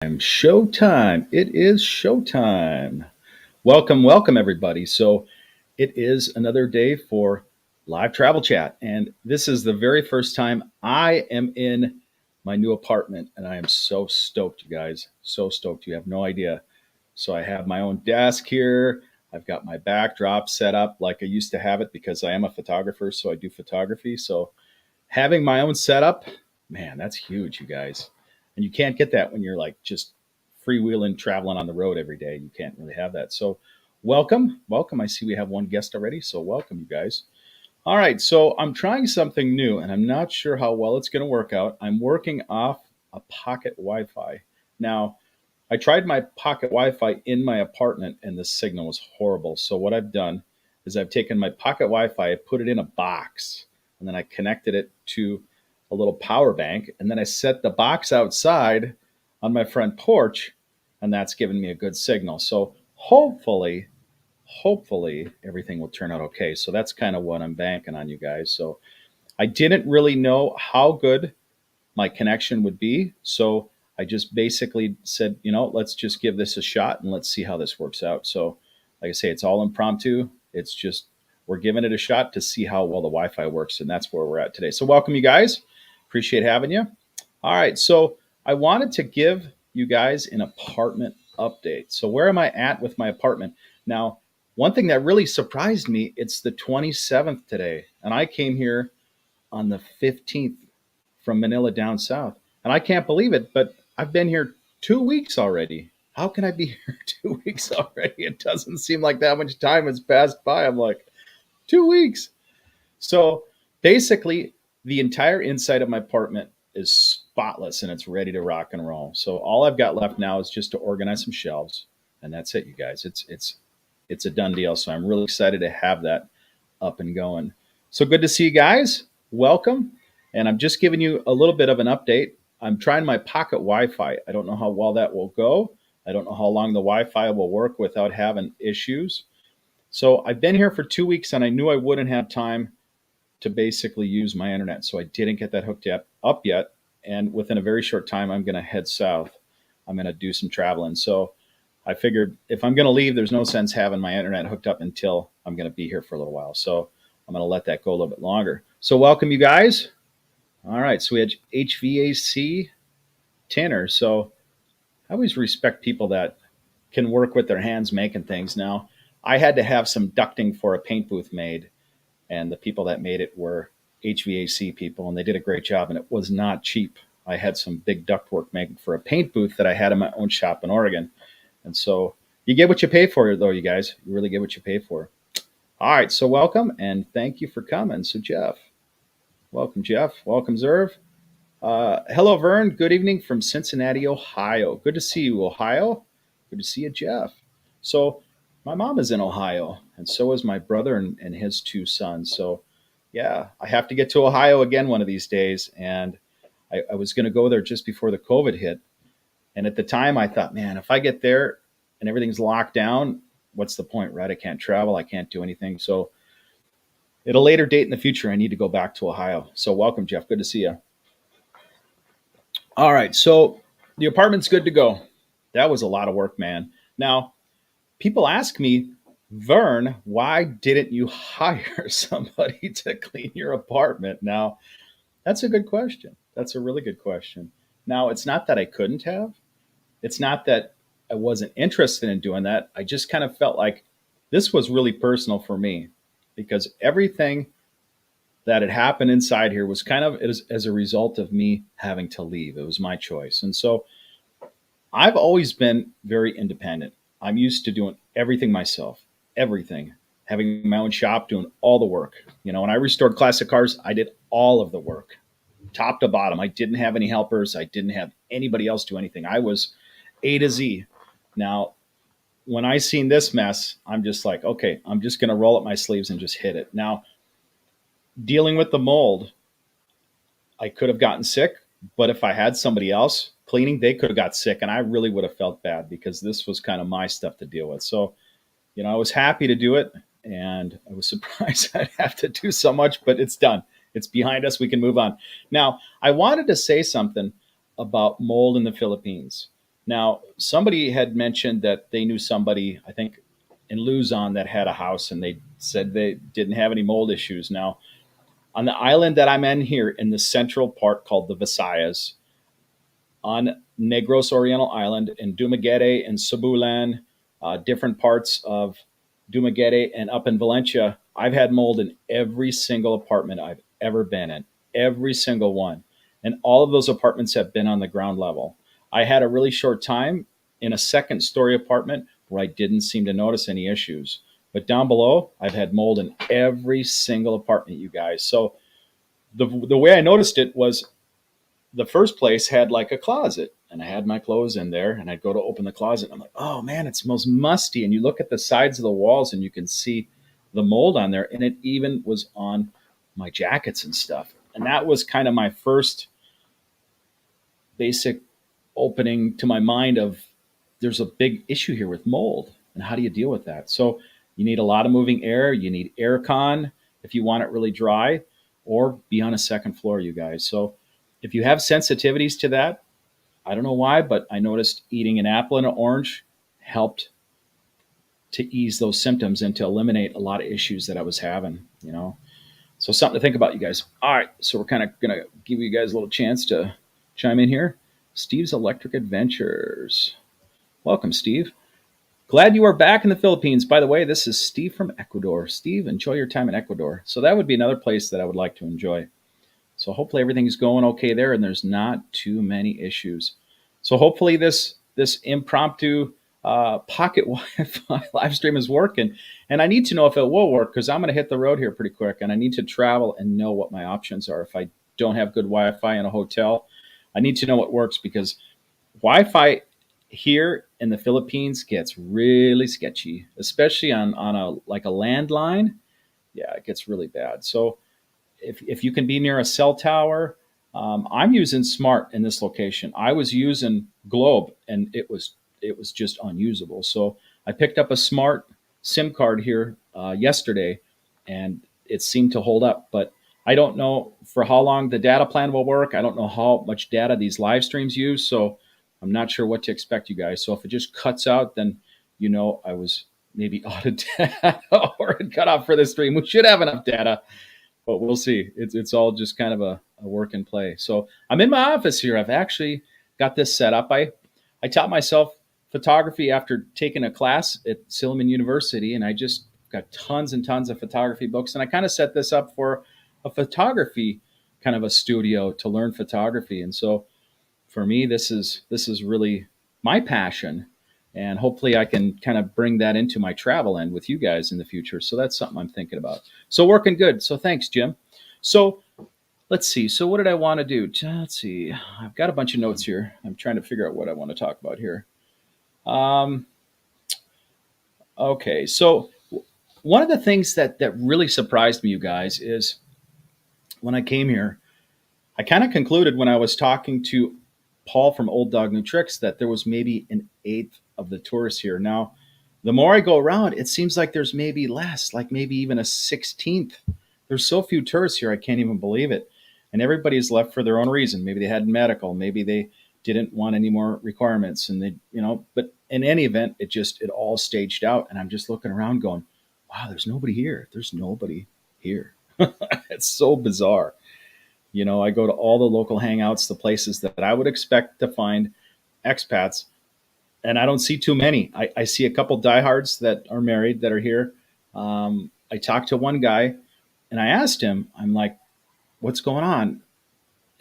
Showtime. It is showtime. Welcome, everybody. So, it is another day for live travel chat. And this is the very first time I am in my new apartment. And I am so stoked, you guys. So stoked. You have no idea. So, I have my own desk here. I've got my backdrop set up like I used to have it because I am a photographer. So, I do photography. So, having my own setup, man, that's huge, you guys. And you can't get that when you're like just freewheeling, traveling on the road every day. You can't really have that. So, welcome. I see we have one guest already. So, welcome, you guys. All right. So, I'm trying something new and I'm not sure how well it's going to work out. I'm working off a pocket Wi Fi. Now, I tried my pocket Wi Fi in my apartment and the signal was horrible. So, what I've done is I've taken my pocket Wi Fi, I put it in a box, and then I connected it to a little power bank. And then I set the box outside on my front porch, and that's given me a good signal. So, hopefully, everything will turn out okay. So, that's kind of what I'm banking on, you guys. So, I didn't really know how good my connection would be. So I just basically said, let's just give this a shot and let's see how this works out. So, like I say, it's all impromptu. It's just we're giving it a shot to see how well the Wi-Fi works, and that's where we're at today. So, welcome, you guys. Appreciate having you. All right, so I wanted to give you guys an apartment update. So, where am I at with my apartment now? One thing that really surprised me, it's the 27th today, and I came here on the 15th from Manila down south. And I can't believe it, but I've been here 2 weeks already. How can I be here 2 weeks already? It doesn't seem like that much time has passed by. I'm like, 2 weeks. So basically, the entire inside of my apartment is spotless and it's ready to rock and roll. So all I've got left now is just to organize some shelves, and that's it, you guys. It's a done deal. So I'm really excited to have that up and going. So good to see you guys. Welcome. And I'm just giving you a little bit of an update. I'm trying my pocket Wi-Fi. I don't know how well that will go. I don't know how long the Wi-Fi will work without having issues. So I've been here for 2 weeks and I knew I wouldn't have time to basically use my internet. So I didn't get that hooked up yet. And within a very short time, I'm going to head south. I'm going to do some traveling. So I figured if I'm going to leave, there's no sense having my internet hooked up until I'm going to be here for a little while. So I'm going to let that go a little bit longer. So welcome, you guys. All right. So we had HVAC Tanner. So I always respect people that can work with their hands making things. Now, I had to have some ducting for a paint booth made, and the people that made it were HVAC people, and they did a great job, and it was not cheap. I had some big ductwork made for a paint booth that I had in my own shop in Oregon. And so you get what you pay for, though, you guys. You really get what you pay for. All right, so welcome, and thank you for coming. So, Jeff. Welcome, Jeff. Welcome, Zerv. Hello, Vern. Good evening from Cincinnati, Ohio. Good to see you, Ohio. Good to see you, Jeff. So, my mom is in Ohio, and so is my brother and his two sons. So, yeah, I have to get to Ohio again one of these days. And I was going to go there just before the COVID hit. And at the time, I thought, man, if I get there and everything's locked down, what's the point, right? I can't travel. I can't do anything. So, at a later date in the future, I need to go back to Ohio. So, welcome, Jeff. Good to see you. All right. So, the apartment's good to go. That was a lot of work, man. Now, people ask me, Vern, why didn't you hire somebody to clean your apartment? Now, that's a good question. That's a really good question. Now, it's not that I couldn't have. It's not that I wasn't interested in doing that. I just kind of felt like this was really personal for me because everything that had happened inside here was kind of as a result of me having to leave. It was my choice. And so I've always been very independent. I'm used to doing everything myself, everything, having my own shop, doing all the work. When I restored classic cars, I did all of the work, top to bottom. I didn't have any helpers. I didn't have anybody else do anything. I was A to Z. Now, when I seen this mess, I'm just like, okay, I'm just going to roll up my sleeves and just hit it. Now, dealing with the mold, I could have gotten sick, but if I had somebody else cleaning, they could have got sick, and I really would have felt bad because this was kind of my stuff to deal with. So, I was happy to do it, and I was surprised I'd have to do so much, but it's done. It's behind us. We can move on. Now, I wanted to say something about mold in the Philippines. Now, somebody had mentioned that they knew somebody, I think in Luzon, that had a house, and they said they didn't have any mold issues. Now, on the island that I'm in here in the central part called the Visayas, on Negros Oriental Island in Dumaguete and Cebulan, different parts of Dumaguete and up in Valencia, I've had mold in every single apartment I've ever been in, every single one. And all of those apartments have been on the ground level. I had a really short time in a second story apartment where I didn't seem to notice any issues. But down below, I've had mold in every single apartment, you guys. So the way I noticed it was the first place had like a closet, and I had my clothes in there, and I'd go to open the closet and I'm like, oh man, it smells musty. And you look at the sides of the walls and you can see the mold on there, and it even was on my jackets and stuff. And that was kind of my first basic opening to my mind of there's a big issue here with mold, and how do you deal with that? So you need a lot of moving air, you need air con if you want it really dry, or be on a second floor, you guys. So if you have sensitivities to that, I don't know why, but I noticed eating an apple and an orange helped to ease those symptoms and to eliminate a lot of issues that I was having, you know. So something to think about, you guys. All right, so we're kind of going to give you guys a little chance to chime in here. Steve's Electric Adventures. Welcome, Steve. Glad you are back in the Philippines. By the way, this is Steve from Ecuador. Steve, enjoy your time in Ecuador. So that would be another place that I would like to enjoy. So hopefully everything's going okay there and there's not too many issues. So hopefully this impromptu pocket Wi-Fi live stream is working. And I need to know if it will work, because I'm going to hit the road here pretty quick, and I need to travel and know what my options are. If I don't have good Wi-Fi in a hotel, I need to know what works, because Wi-Fi here in the Philippines gets really sketchy, especially on a like a landline. Yeah, it gets really bad. So if you can be near a cell tower, I'm using Smart in this location. I was using Globe, and it was just unusable. So I picked up a Smart SIM card here yesterday, and it seemed to hold up. But I don't know for how long the data plan will work. I don't know how much data these live streams use, so I'm not sure what to expect, you guys. So if it just cuts out, then you know I was maybe out of data or it cut off for the stream. We should have enough data, but we'll see. It's all just kind of a work and play. So I'm in my office here. I've actually got this set up. I taught myself photography after taking a class at Silliman University, and I just got tons and tons of photography books. And I kind of set this up for a photography kind of a studio to learn photography. And so for me, this is really my passion. And hopefully I can kind of bring that into my travel end with you guys in the future. So that's something I'm thinking about. So working good. So thanks, Jim. So let's see. So what did I want to do? Let's see. I've got a bunch of notes here. I'm trying to figure out what I want to talk about here. Okay. So one of the things that really surprised me, you guys, is when I came here, I kind of concluded when I was talking to Paul from Old Dog New Tricks that there was maybe an eighth of the tourists here. Now, the more I go around, it seems like there's maybe less, like maybe even a 16th. There's so few tourists here, I can't even believe it. And everybody's left for their own reason. Maybe they had medical, maybe they didn't want any more requirements, and they, you know, but in any event, it all staged out. And I'm just looking around going, wow, there's nobody here. There's nobody here. It's so bizarre. You know, I go to all the local hangouts, the places that I would expect to find expats, and I don't see too many. I see a couple diehards that are married that are here. I talked to one guy, and I asked him, I'm like, what's going on?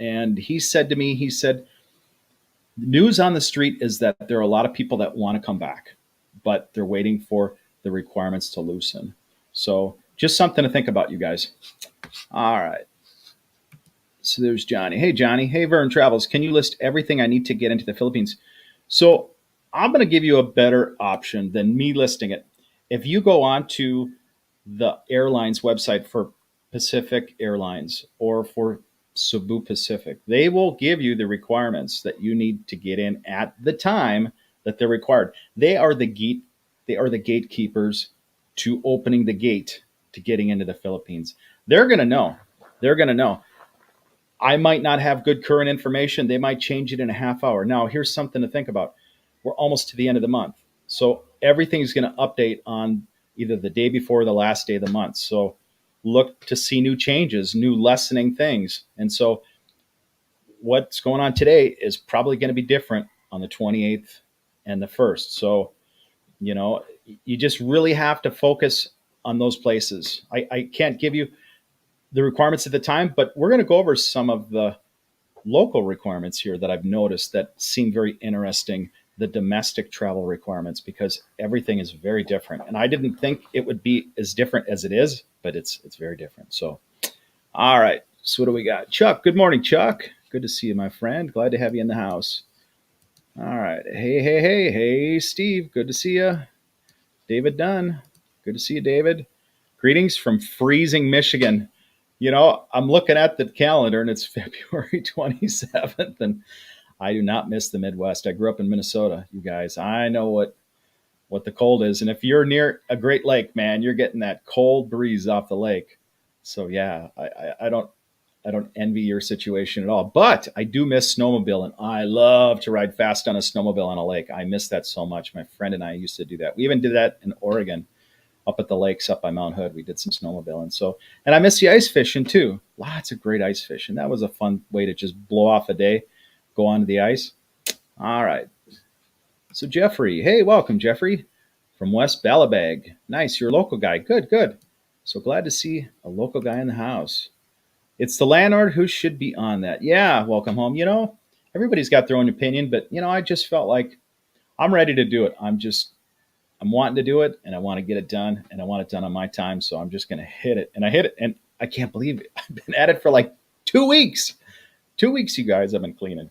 And he said to me, he said, news on the street is that there are a lot of people that want to come back, but they're waiting for the requirements to loosen. So just something to think about, you guys. All right. So there's Johnny. Hey, Johnny. Hey, Vern Travels. Can you list everything I need to get into the Philippines? So I'm going to give you a better option than me listing it. If you go on to the airline's website for Pacific Airlines or for Cebu Pacific, they will give you the requirements that you need to get in at the time that they're required. They are the gatekeepers to opening the gate to getting into the Philippines. They're going to know. They're going to know. I might not have good current information. They might change it in a half hour. Now, here's something to think about. we're almost to the end of the month. So everything's going to update on either the day before or the last day of the month. So look to see new changes, new lessening things. And so what's going on today is probably going to be different on the 28th and the 1st. So, you know, you just really have to focus on those places. I can't give you the requirements at the time, but we're going to go over some of the local requirements here that I've noticed that seem very interesting, the domestic travel requirements, because everything is very different. And I didn't think it would be as different as it is, but it's very different. So, all right. So what do we got? Chuck, good morning, Chuck. Good to see you, my friend. Glad to have you in the house. All right. Hey, Steve. Good to see you. David Dunn. Good to see you, David. Greetings from freezing Michigan. You know, I'm looking at the calendar and it's February 27th, and I do not miss the Midwest. I grew up in Minnesota, you guys. I know what the cold is. And if you're near a Great Lake, man, you're getting that cold breeze off the lake. So yeah, I don't envy your situation at all. But I do miss snowmobiling. I love to ride fast on a snowmobile on a lake. I miss that so much. My friend and I used to do that. We even did that in Oregon, up at the lakes up by Mount Hood. We did some snowmobiling. So, and I miss the ice fishing too. Lots of great ice fishing. That was a fun way to just blow off a day, go onto the ice. All right. So Jeffrey, hey, welcome, Jeffrey, from West Ballabag. Nice, you're a local guy. Good, good. So glad to see a local guy in the house. It's the landlord who should be on that. Yeah, welcome home. You know, everybody's got their own opinion, but you know, I just felt like I'm ready to do it. I'm wanting to do it and I want to get it done and I want it done on my time. So I'm just going to hit it. And I hit it and I can't believe it. I've been at it for like 2 weeks. 2 weeks, you guys, I've been cleaning.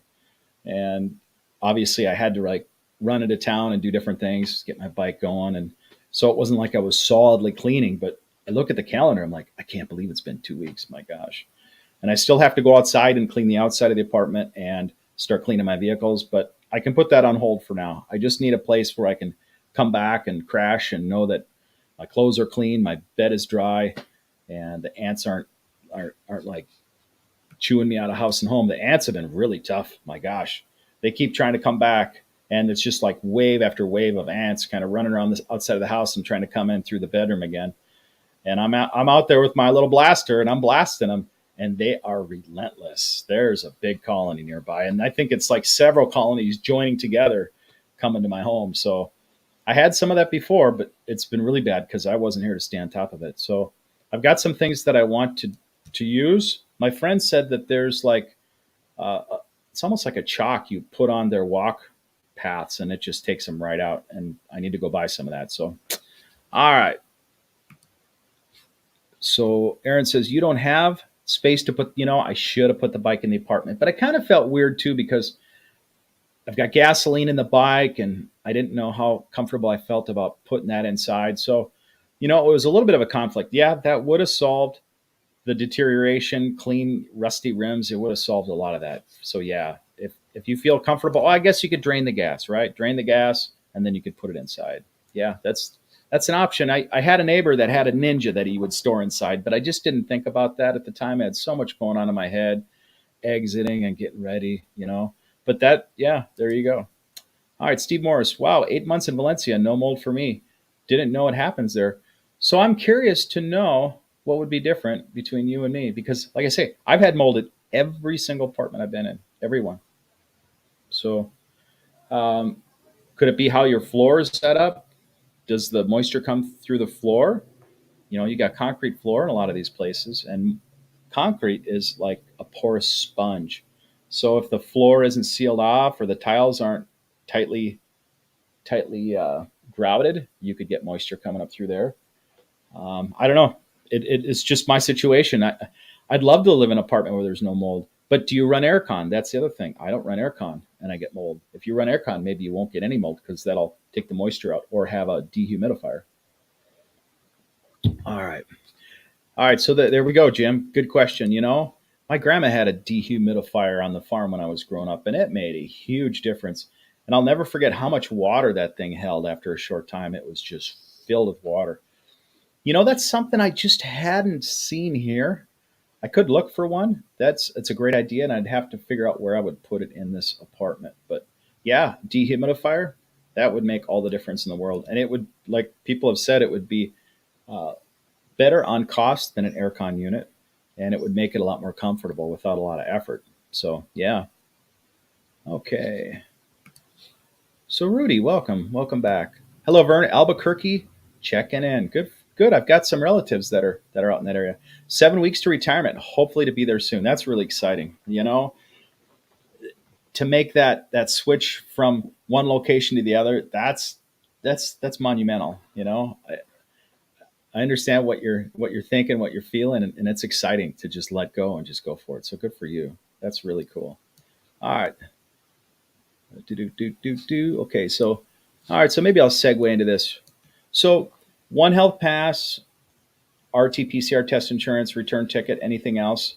And obviously I had to like run into town and do different things, get my bike going. And so it wasn't like I was solidly cleaning, but I look at the calendar. I'm like, I can't believe it's been 2 weeks. My gosh. And I still have to go outside and clean the outside of the apartment and start cleaning my vehicles, but I can put that on hold for now. I just need a place where I can come back and crash and know that my clothes are clean, my bed is dry, and the ants aren't like chewing me out of house and home. The ants have been really tough. My gosh, they keep trying to come back, and it's just like wave after wave of ants kind of running around this outside of the house and trying to come in through the bedroom again. And I'm out there with my little blaster and I'm blasting them, and they are relentless. There's a big colony nearby, and I think it's like several colonies joining together coming to my home. So I had some of that before, but it's been really bad because I wasn't here to stay on top of it. So I've got some things that I want to use. My friend said that there's like it's almost like a chalk you put on their walk paths, and it just takes them right out. And I need to go buy some of that. So all right. So Aaron says you don't have space to put. You know, I should have put the bike in the apartment, but I kind of felt weird too because I've got gasoline in the bike and I didn't know how comfortable I felt about putting that inside. So, you know, it was a little bit of a conflict. Yeah, that would have solved the deterioration, clean, rusty rims. It would have solved a lot of that. So, yeah, if you feel comfortable, well, I guess you could drain the gas, right? Drain the gas and then you could put it inside. Yeah, that's an option. I had a neighbor that had a Ninja that he would store inside, but I just didn't think about that at the time. I had so much going on in my head, exiting and getting ready, you know. But that, yeah, there you go. All right, Steve Morris. Wow, 8 months in Valencia, no mold for me. Didn't know it happens there. So I'm curious to know what would be different between you and me because, like I say, I've had mold at every single apartment I've been in, every one. So um, could it be how your floor is set up? Does the moisture come through the floor? You know, you got concrete floor in a lot of these places, and concrete is like a porous sponge. So if the floor isn't sealed off or the tiles aren't tightly grouted, you could get moisture coming up through there. I don't know. It's just my situation. I'd love to live in an apartment where there's no mold. But do you run aircon? That's the other thing. I don't run aircon and I get mold. If you run aircon, maybe you won't get any mold because that'll take the moisture out or have a dehumidifier. All right. All right, so there we go, Jim. Good question. You know, my grandma had a dehumidifier on the farm when I was growing up, and it made a huge difference. And I'll never forget how much water that thing held after a short time. It was just filled with water. You know, that's something I just hadn't seen here. I could look for one. It's a great idea, and I'd have to figure out where I would put it in this apartment. But yeah, dehumidifier. That would make all the difference in the world. And it would, like people have said, it would be uh, better on cost than an aircon unit, and it would make it a lot more comfortable without a lot of effort. So yeah, okay. So Rudy, welcome back. Hello, Vern, Albuquerque, checking in. Good. I've got some relatives that are out in that area. 7 weeks to retirement, hopefully to be there soon. That's really exciting. To make that switch from one location to the other, that's monumental. I understand what you're thinking, what you're feeling, and it's exciting to just let go and just go for it. So good for you. That's really cool. All right. Do. Okay, so all right, so maybe I'll segue into this. So One Health Pass, RT-PCR test insurance, return ticket, anything else?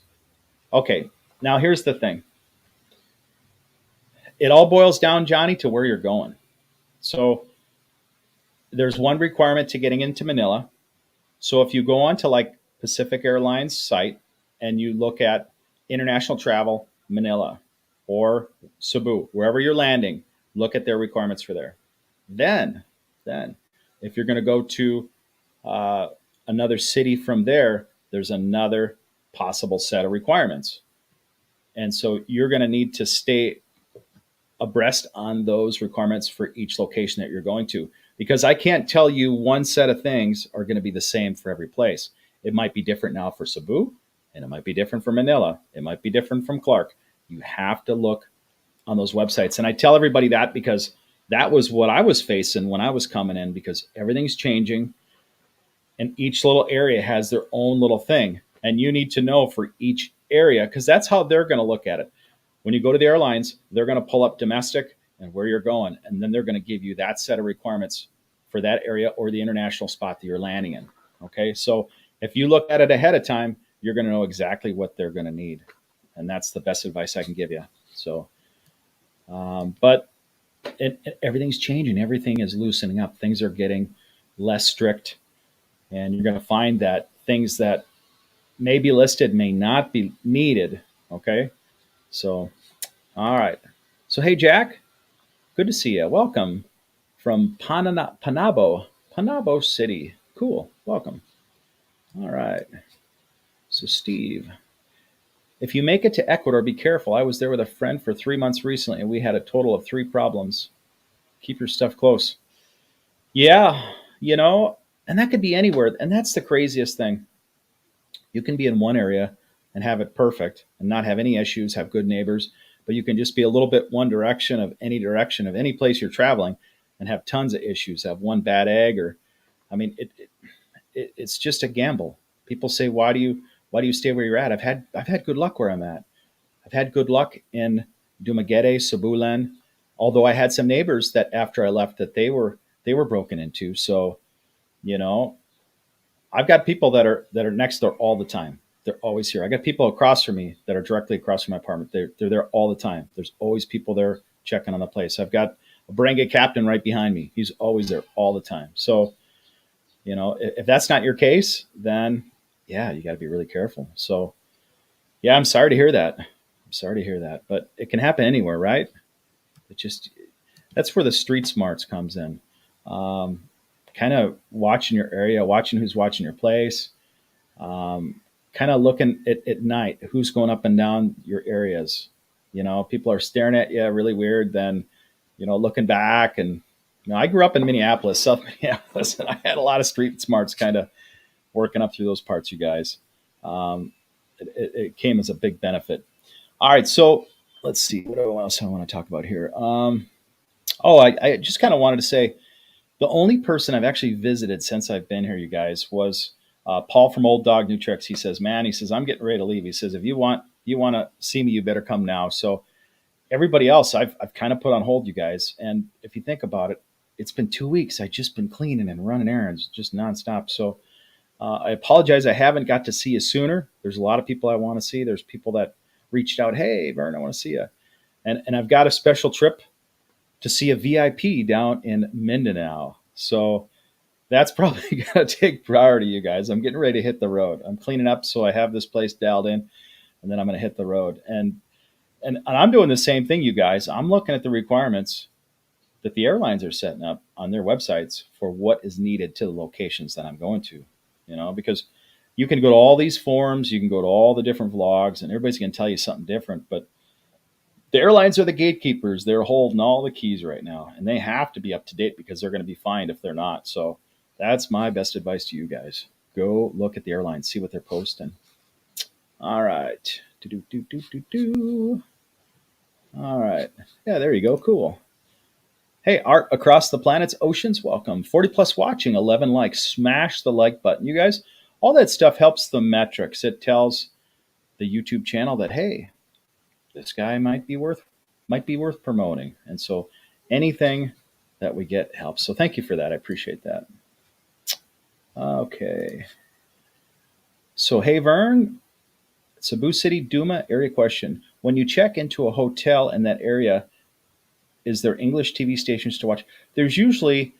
Okay, now here's the thing. It all boils down, Johnny, to where you're going. So there's one requirement to getting into Manila. So if you go on to like Pacific Airlines site and you look at international travel, Manila or Cebu, wherever you're landing, look at their requirements for there. Then, then, if you're going to go to uh, another city from there, there's another possible set of requirements. And so you're going to need to stay abreast on those requirements for each location that you're going to, because I can't tell you one set of things are going to be the same for every place. It might be different now for Cebu, and it might be different for Manila. It might be different from Clark. You have to look on those websites. And I tell everybody that because that was what I was facing when I was coming in, because everything's changing and each little area has their own little thing. And you need to know for each area, because that's how they're going to look at it. When you go to the airlines, they're going to pull up domestic and where you're going, and then they're going to give you that set of requirements for that area or the international spot that you're landing in. Okay, so if you look at it ahead of time, you're going to know exactly what they're going to need, and that's the best advice I can give you. So, but everything's changing, everything is loosening up, things are getting less strict, and you're going to find that things that may be listed may not be needed. Okay, so all right. So hey, Jack, good to see you. Welcome from Panabo City. Cool. Welcome. All right. So Steve, if you make it to Ecuador, be careful. I was there with a friend for 3 months recently, and we had a total of 3 problems. Keep your stuff close. Yeah, and that could be anywhere. And that's the craziest thing. You can be in one area and have it perfect and not have any issues, have good neighbors, but you can just be a little bit one direction of any place you're traveling and have tons of issues, have one bad egg, or, I mean, it's just a gamble. People say, why do you stay where you're at? I've had good luck where I'm at. I've had good luck in Dumaguete, Cebulan, although I had some neighbors that after I left that they were broken into. So, you know, I've got people that are next door all the time. They're always here. I got people across from me that are directly across from my apartment. They're there all the time. There's always people there checking on the place. I've got a barangay captain right behind me. He's always there all the time. So, if that's not your case, then yeah, you got to be really careful. So, yeah, I'm sorry to hear that. I'm sorry to hear that, but it can happen anywhere, right? It just That's where the street smarts comes in. Um, Kind of watching your area, watching who's watching your place, kind of looking at night, who's going up and down your areas. People are staring at you really weird, then, looking back. And, I grew up in Minneapolis, South Minneapolis, and I had a lot of street smarts kind of working up through those parts, you guys. Um, it came as a big benefit. All right, so let's see. What else I want to talk about here? I just kind of wanted to say the only person I've actually visited since I've been here, you guys, was Paul from Old Dog New Tricks. He says, "Man," he says, "I'm getting ready to leave." He says, "If you want to see me, you better come now." So everybody else, I've kind of put on hold, you guys. And if you think about it, it's been 2 weeks. I've just been cleaning and running errands, just nonstop. So I apologize. I haven't got to see you sooner. There's a lot of people I want to see. There's people that reached out. Hey, Vern, I want to see you. And I've got a special trip to see a VIP down in Mindanao. So that's probably going to take priority, you guys. I'm getting ready to hit the road. I'm cleaning up so I have this place dialed in, and then I'm going to hit the road. And I'm doing the same thing, you guys. I'm looking at the requirements, that the airlines are setting up on their websites for what is needed to the locations that I'm going to, because you can go to all these forums, you can go to all the different vlogs, and everybody's going to tell you something different. But the airlines are the gatekeepers. They're holding all the keys right now, and they have to be up to date because they're going to be fined if they're not. So that's my best advice to you guys. Go look at the airlines, see what they're posting. All right. Do. All right. Yeah, there you go. Cool. Hey, Art Across the Planet's Oceans, welcome. 40 plus watching, 11 likes. Smash the like button. You guys, all that stuff helps the metrics. It tells the YouTube channel that, hey, this guy might be worth promoting. And so anything that we get helps. So thank you for that. I appreciate that. Okay. So, hey, Vern, Cebu City Duma area question. When you check into a hotel in that area, is there English TV stations to watch? There's usually,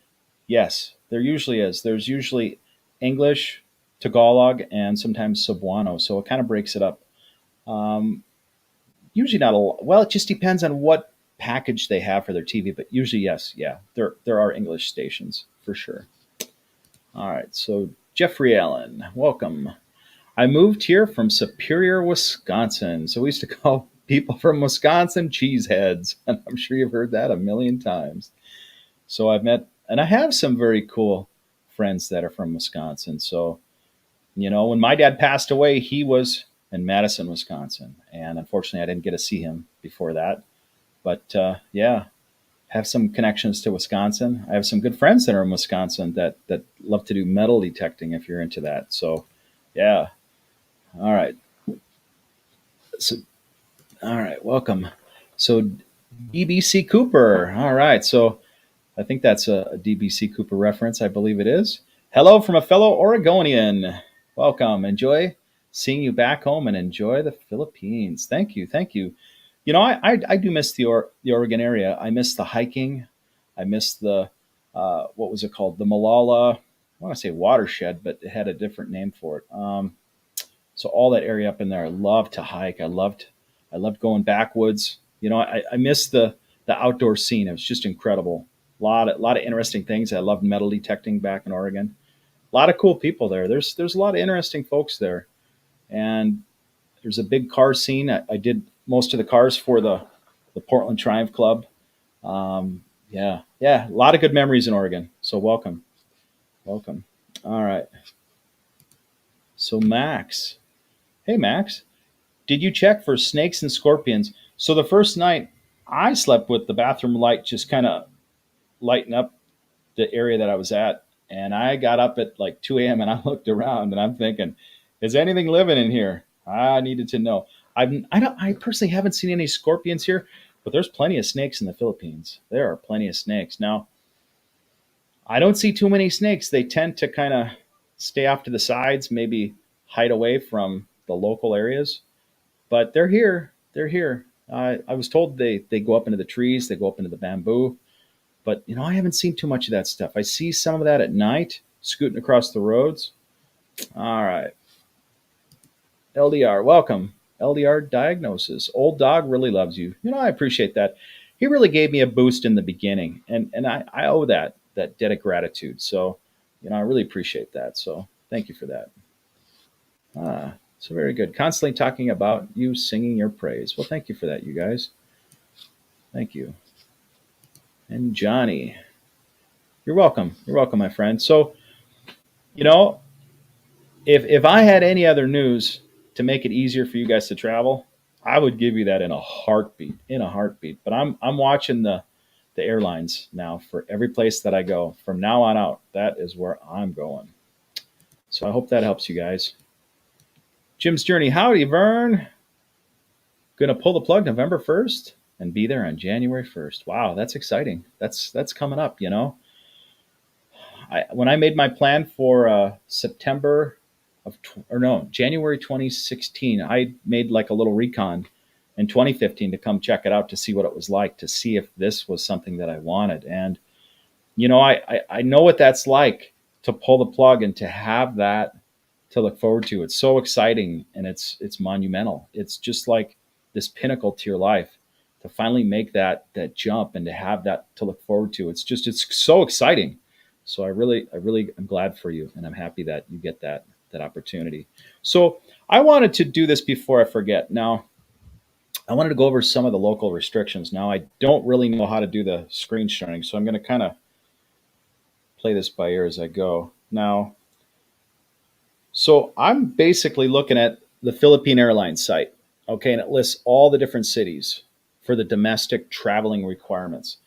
yes, there usually is. There's usually English, Tagalog, and sometimes Cebuano. So it kind of breaks it up. Usually not a lot. Well, it just depends on what package they have for their TV. But usually, yes, yeah, there are English stations for sure. All right, so Jeffrey Allen, welcome. I moved here from Superior, Wisconsin. So we used to call people from Wisconsin cheeseheads. And I'm sure you've heard that a million times. So I've met, and I have some very cool friends that are from Wisconsin. So, when my dad passed away, he was in Madison, Wisconsin. And unfortunately, I didn't get to see him before that. But yeah, have some connections to Wisconsin. I have some good friends that are in Wisconsin that love to do metal detecting if you're into that. So, yeah. All right. So, all right. Welcome. So, DBC Cooper. All right. So, I think that's a DBC Cooper reference. I believe it is. Hello from a fellow Oregonian. Welcome. Enjoy seeing you back home and enjoy the Philippines. Thank you. Thank you. I do miss the Oregon area. I miss the hiking. I miss the, what was it called? The Malala, I want to say watershed, but it had a different name for it. So all that area up in there, I loved to hike. I loved going backwoods. I miss the outdoor scene. It was just incredible. A lot of interesting things. I loved metal detecting back in Oregon. A lot of cool people there. There's a lot of interesting folks there, and there's a big car scene. I did most of the cars for the Portland Triumph Club. Yeah, a lot of good memories in Oregon. So welcome. All right. So Max, hey Max, did you check for snakes and scorpions? So the first night I slept with the bathroom light just kind of lighting up the area that I was at. And I got up at like 2 a.m. and I looked around and I'm thinking, is anything living in here? I needed to know. I personally haven't seen any scorpions here, but there's plenty of snakes in the Philippines. There are plenty of snakes. Now, I don't see too many snakes. They tend to kind of stay off to the sides, maybe hide away from the local areas. But they're here. They're here. I was told they go up into the trees, they go up into the bamboo. But, I haven't seen too much of that stuff. I see some of that at night, scooting across the roads. All right. LDR, welcome. LDR Diagnosis. Old dog really loves you. I appreciate that. He really gave me a boost in the beginning, and I owe that debt of gratitude. So, I really appreciate that. So thank you for that. So very good. Constantly talking about you, singing your praise. Well, thank you for that, you guys. Thank you. And Johnny, you're welcome. You're welcome, my friend. So, if I had any other news to make it easier for you guys to travel, I would give you that in a heartbeat. But I'm watching the airlines now for every place that I go. From now on out, that is where I'm going. So I hope that helps you guys. Jim's Journey. Howdy, Vern. Gonna pull the plug November 1st and be there on January 1st. Wow, that's exciting. That's coming up, when I made my plan for January 2016, I made like a little recon in 2015 to come check it out to see what it was like, to see if this was something that I wanted. And, I know what that's like to pull the plug and to have that to look forward to. It's so exciting and it's monumental. It's just like this pinnacle to your life to finally make that jump and to have that to look forward to. It's so exciting. So I really am glad for you, and I'm happy that you get that opportunity. So I wanted to do this before I forget. Now, I wanted to go over some of the local restrictions. Now, I don't really know how to do the screen sharing, so I'm going to kind of play this by ear as I go. Now, so I'm basically looking at the Philippine Airlines site, okay, and it lists all the different cities for the domestic traveling requirements.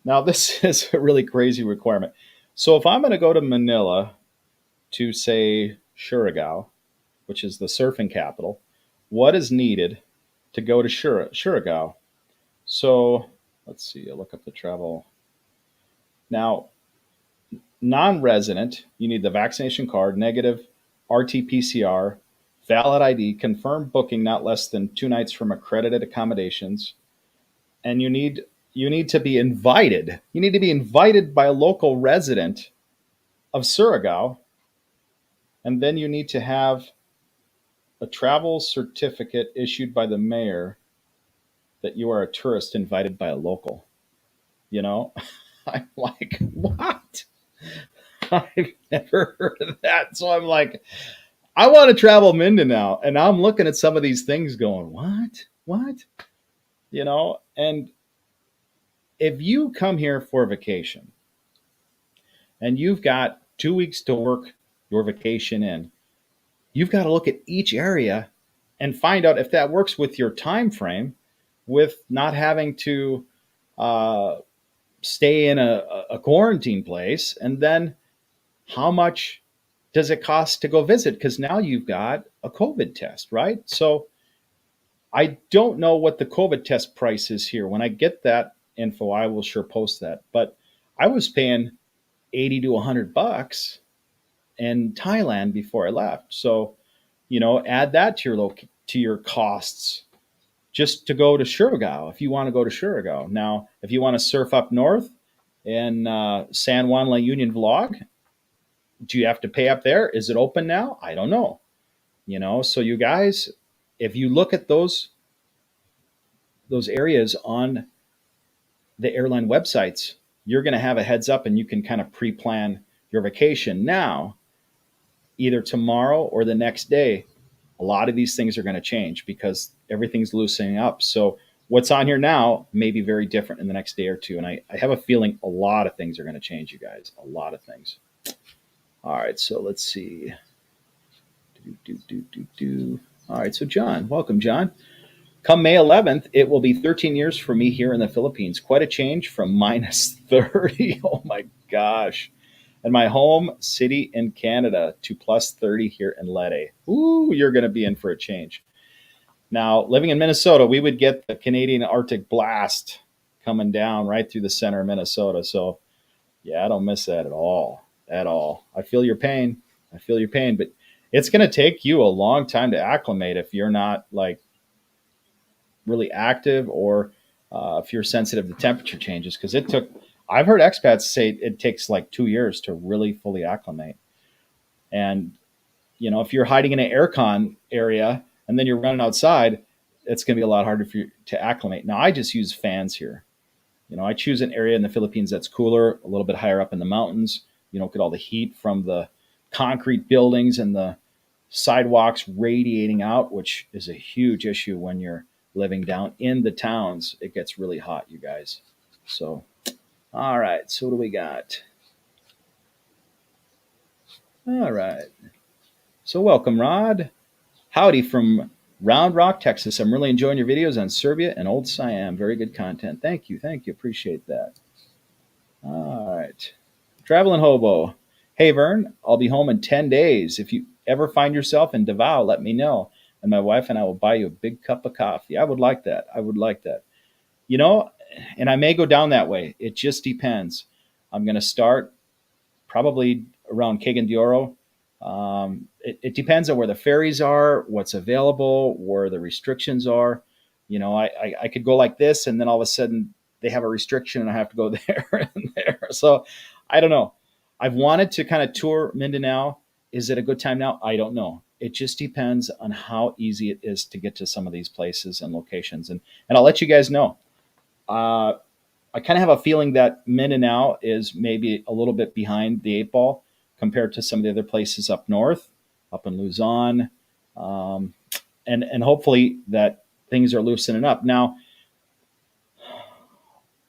Now, this is a really crazy requirement. So if I'm going to go to Manila to say Surigao, which is the surfing capital, what is needed to go to Surigao? So let's see, I'll look up the travel. Now, non resident, you need the vaccination card, negative RT PCR, valid ID, confirmed booking not less than 2 nights from accredited accommodations, and you need to be invited. You need to be invited by a local resident of Surigao, and then you need to have a travel certificate issued by the mayor that you are a tourist invited by a local. You know, I'm like, what? I've never heard of that. So I'm like, I want to travel Mindanao. And I'm looking at some of these things going, what? What? And if you come here for vacation and you've got 2 weeks to work your vacation in, you've got to look at each area and find out if that works with your time frame, with not having to uh, stay in a quarantine place, and then how much does it cost to go visit? Because now you've got a COVID test, right? So I don't know what the COVID test price is here. When I get that info, I will sure post that. But I was paying 80 to $100 in Thailand before I left. So, add that to your costs just to go to Surigao if you want to go to Surigao. Now, if you want to surf up north in San Juan La Union Vlog, do you have to pay up there? Is it open now? I don't know. So you guys, if you look at those areas on the airline websites, you're going to have a heads up and you can kind of pre-plan your vacation now, either tomorrow or the next day. A lot of these things are going to change because everything's loosening up. So what's on here now may be very different in the next day or two. And I have a feeling a lot of things are going to change, you guys. A lot of things. All right, so let's see. All right, so John, welcome, John. Come May 11th, it will be 13 years for me here in the Philippines. Quite a change from minus 30. Oh my gosh. And my home city in Canada to plus 30 here in Leyte. Ooh, you're going to be in for a change. Now, living in Minnesota, we would get the Canadian Arctic blast coming down right through the center of Minnesota. So, yeah, I don't miss that at all. At all. I feel your pain. But it's going to take you a long time to acclimate if you're not like really active, or if you're sensitive to temperature changes, because I've heard expats say it takes like 2 years to really fully acclimate. And if you're hiding in an aircon area and then you're running outside, it's going to be a lot harder for you to acclimate. Now, I just use fans here. I choose an area in the Philippines that's cooler, a little bit higher up in the mountains. Get all the heat from the concrete buildings and the sidewalks radiating out, which is a huge issue when you're living down in the towns. It gets really hot, you guys. So, all right. So what do we got? All right. So welcome, Rod. Howdy from Round Rock, Texas. I'm really enjoying your videos on Serbia and Old Siam. Very good content. Thank you. Appreciate that. All right. Traveling Hobo. Hey, Vern, I'll be home in 10 days. If you ever find yourself in Davao, let me know. And my wife and I will buy you a big cup of coffee. I would like that. And I may go down that way. It just depends. I'm going to start probably around Cagayan de Oro. It depends on where the ferries are, what's available, where the restrictions are. I could go like this, and then all of a sudden they have a restriction and I have to go there and there. So I don't know. I've wanted to kind of tour Mindanao. Is it a good time now? I don't know. It just depends on how easy it is to get to some of these places and locations. And I'll let you guys know. Uh, I kind of have a feeling that Mindanao is maybe a little bit behind the eight ball compared to some of the other places up north, up in Luzon, um, and hopefully that things are loosening up. Now,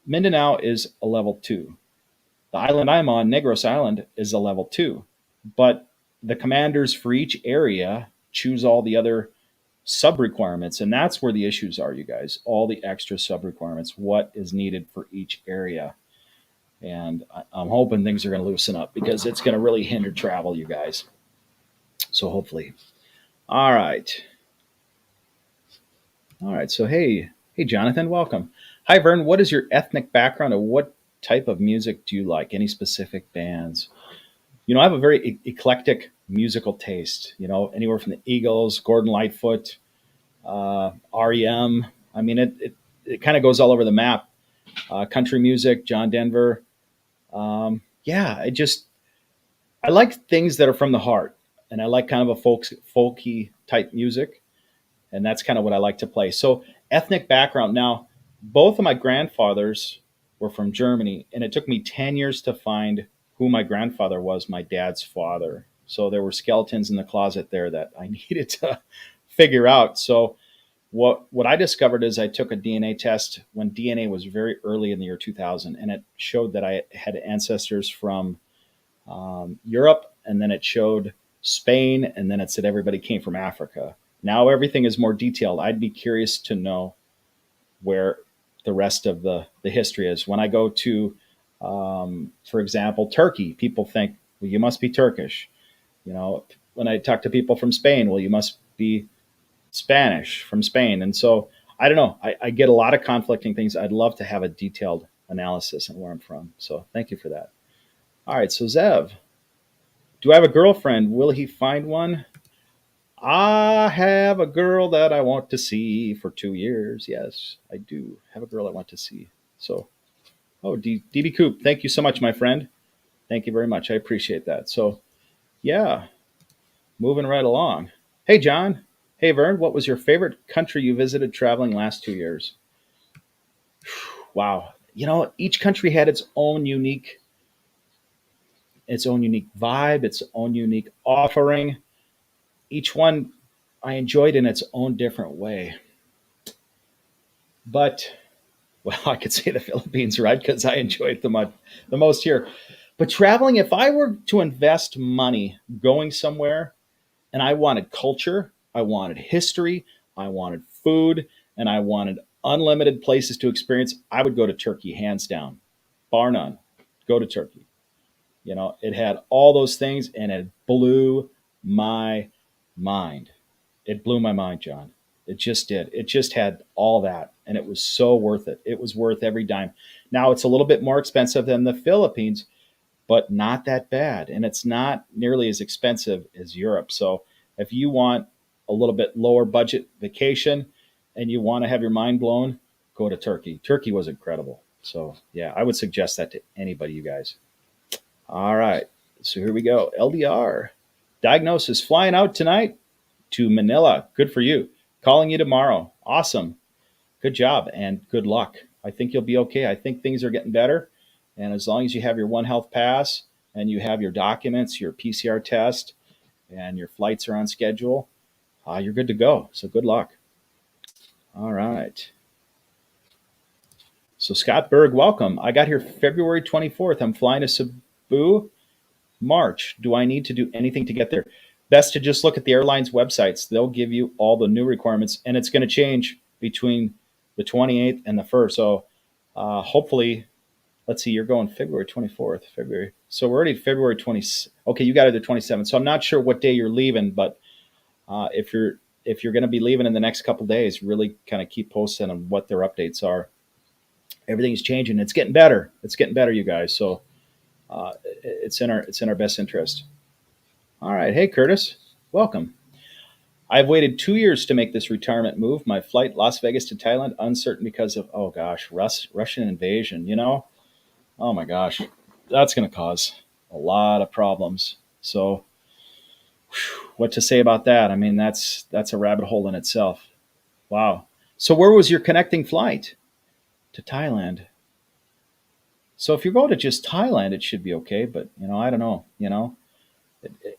Mindanao is a level two. The island I'm on, Negros Island, is a level two, but the commanders for each area choose all the other sub requirements, and that's where the issues are, you guys. All the extra sub requirements, what is needed for each area. And I'm hoping things are going to loosen up because it's going to really hinder travel, you guys. So hopefully. All right. All right. So hey, Jonathan, welcome. Hi, Vern. What is your ethnic background, or what type of music do you like? Any specific bands? I have a very eclectic musical taste. Anywhere from the Eagles, Gordon Lightfoot, REM. I mean, it kind of goes all over the map. Country music, John Denver. Yeah, I like things that are from the heart, and I like kind of a folky type music, and that's kind of what I like to play. So ethnic background. Now, both of my grandfathers were from Germany, and it took me 10 years to find who my grandfather was, my dad's father. So there were skeletons in the closet there that I needed to figure out. So what I discovered is I took a DNA test when DNA was very early in the year 2000, and it showed that I had ancestors from Europe, and then it showed Spain, and then it said everybody came from Africa. Now everything is more detailed. I'd be curious to know where the rest of the history is. When I go to, for example, Turkey, people think, well, you must be Turkish. When I talk to people from Spain, well, you must be Spanish from Spain. And so I don't know. I get a lot of conflicting things. I'd love to have a detailed analysis on where I'm from. So thank you for that. All right. So Zev, do I have a girlfriend? Will he find one? I have a girl that I want to see for 2 years. Yes, I do have a girl I want to see. So, DB Coop, thank you so much, my friend. Thank you very much. I appreciate that. So, yeah, moving right along. Hey, John. Hey, Vern. What was your favorite country you visited traveling last 2 years? Wow. Each country had its own unique vibe, its own unique offering. Each one I enjoyed in its own different way. But well, I could say the Philippines, right? Because I enjoyed the most here. But traveling, if I were to invest money going somewhere and I wanted culture, I wanted history, I wanted food, and I wanted unlimited places to experience, I would go to Turkey, hands down, bar none. Go to Turkey. It had all those things, and it blew my mind. It blew my mind, John. It just did. It just had all that, and it was so worth it. It was worth every dime. Now it's a little bit more expensive than the Philippines, but not that bad, and it's not nearly as expensive as Europe. So if you want a little bit lower budget vacation and you want to have your mind blown, go to Turkey. Turkey was incredible. So yeah, I would suggest that to anybody, you guys. All right. So here we go. LDR. Diagnosis flying out tonight to Manila. Good for you. Calling you tomorrow. Awesome. Good job and good luck. I think you'll be okay. I think things are getting better. And as long as you have your One Health Pass and you have your documents, your PCR test, and your flights are on schedule, you're good to go. So good luck. All right. So Scott Berg, welcome. I got here February 24th. I'm flying to Cebu, March. Do I need to do anything to get there? Best to just look at the airline's websites. They'll give you all the new requirements, and it's going to change between the 28th and the 1st. So hopefully, let's see, you're going February 24th, February. So we're already February 20. Okay, you got it the 27th. So I'm not sure what day you're leaving, but if you're going to be leaving in the next couple of days, really kind of keep posting on what their updates are. Everything's changing. It's getting better. It's getting better, you guys. So it's in our best interest. All right. Hey, Curtis. Welcome. I've waited 2 years to make this retirement move. My flight, Las Vegas to Thailand, uncertain because of, oh gosh, Russian invasion, Oh my gosh. That's going to cause a lot of problems. So what to say about that? I mean, that's a rabbit hole in itself. Wow. So where was your connecting flight? to Thailand. So if you go to just Thailand, it should be okay. But I don't know.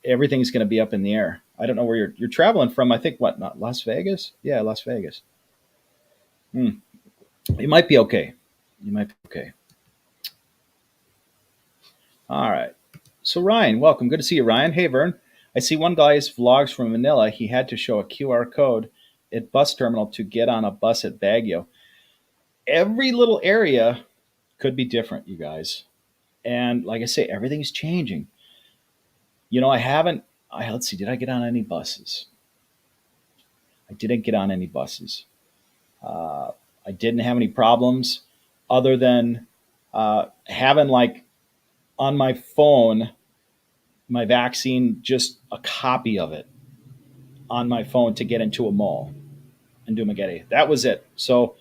Everything's going to be up in the air. I don't know where you're traveling from. I think what, not Las Vegas? Yeah, Las Vegas. Hmm. You might be okay. You might be okay. All right. So Ryan, welcome. Good to see you, Ryan. Hey, Vern. I see one guy's vlogs from Manila. He had to show a QR code at bus terminal to get on a bus at Baguio. Every little area could be different, you guys. And like I say, everything's changing. I haven't. Let's see. Did I get on any buses? I didn't get on any buses. Uh, I didn't have any problems other than having like on my phone my vaccine, just a copy of it on my phone to get into a mall in Dumaguete. That was it. So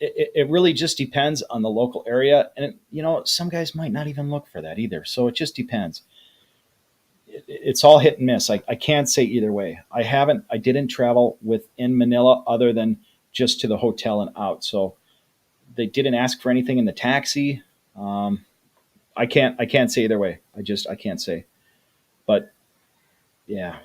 it really just depends on the local area. And, some guys might not even look for that either. So it just depends. It's all hit and miss. I can't say either way. I didn't travel within Manila other than just to the hotel and out. So they didn't ask for anything in the taxi. I can't say either way. I can't say. But yeah,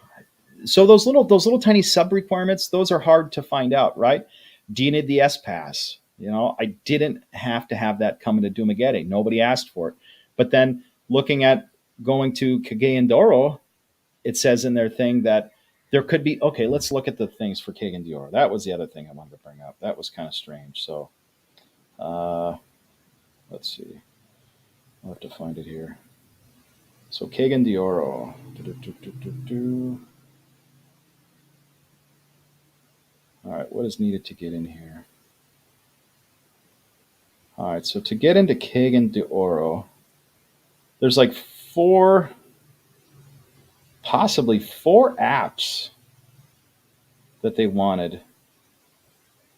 so those little tiny sub requirements, those are hard to find out, right? Do you need the S pass? I didn't have to have that coming to Dumaguete. Nobody asked for it. But then looking at going to Cagayan de Oro, it says in their thing that there could be, okay, let's look at the things for Cagayan de Oro. That was the other thing I wanted to bring up. That was kind of strange. So uh, let's see. I'll have to find it here. So Cagayan de Oro. All right, what is needed to get in here? All right, so to get into Cagayan de Oro, there's like possibly four apps that they wanted.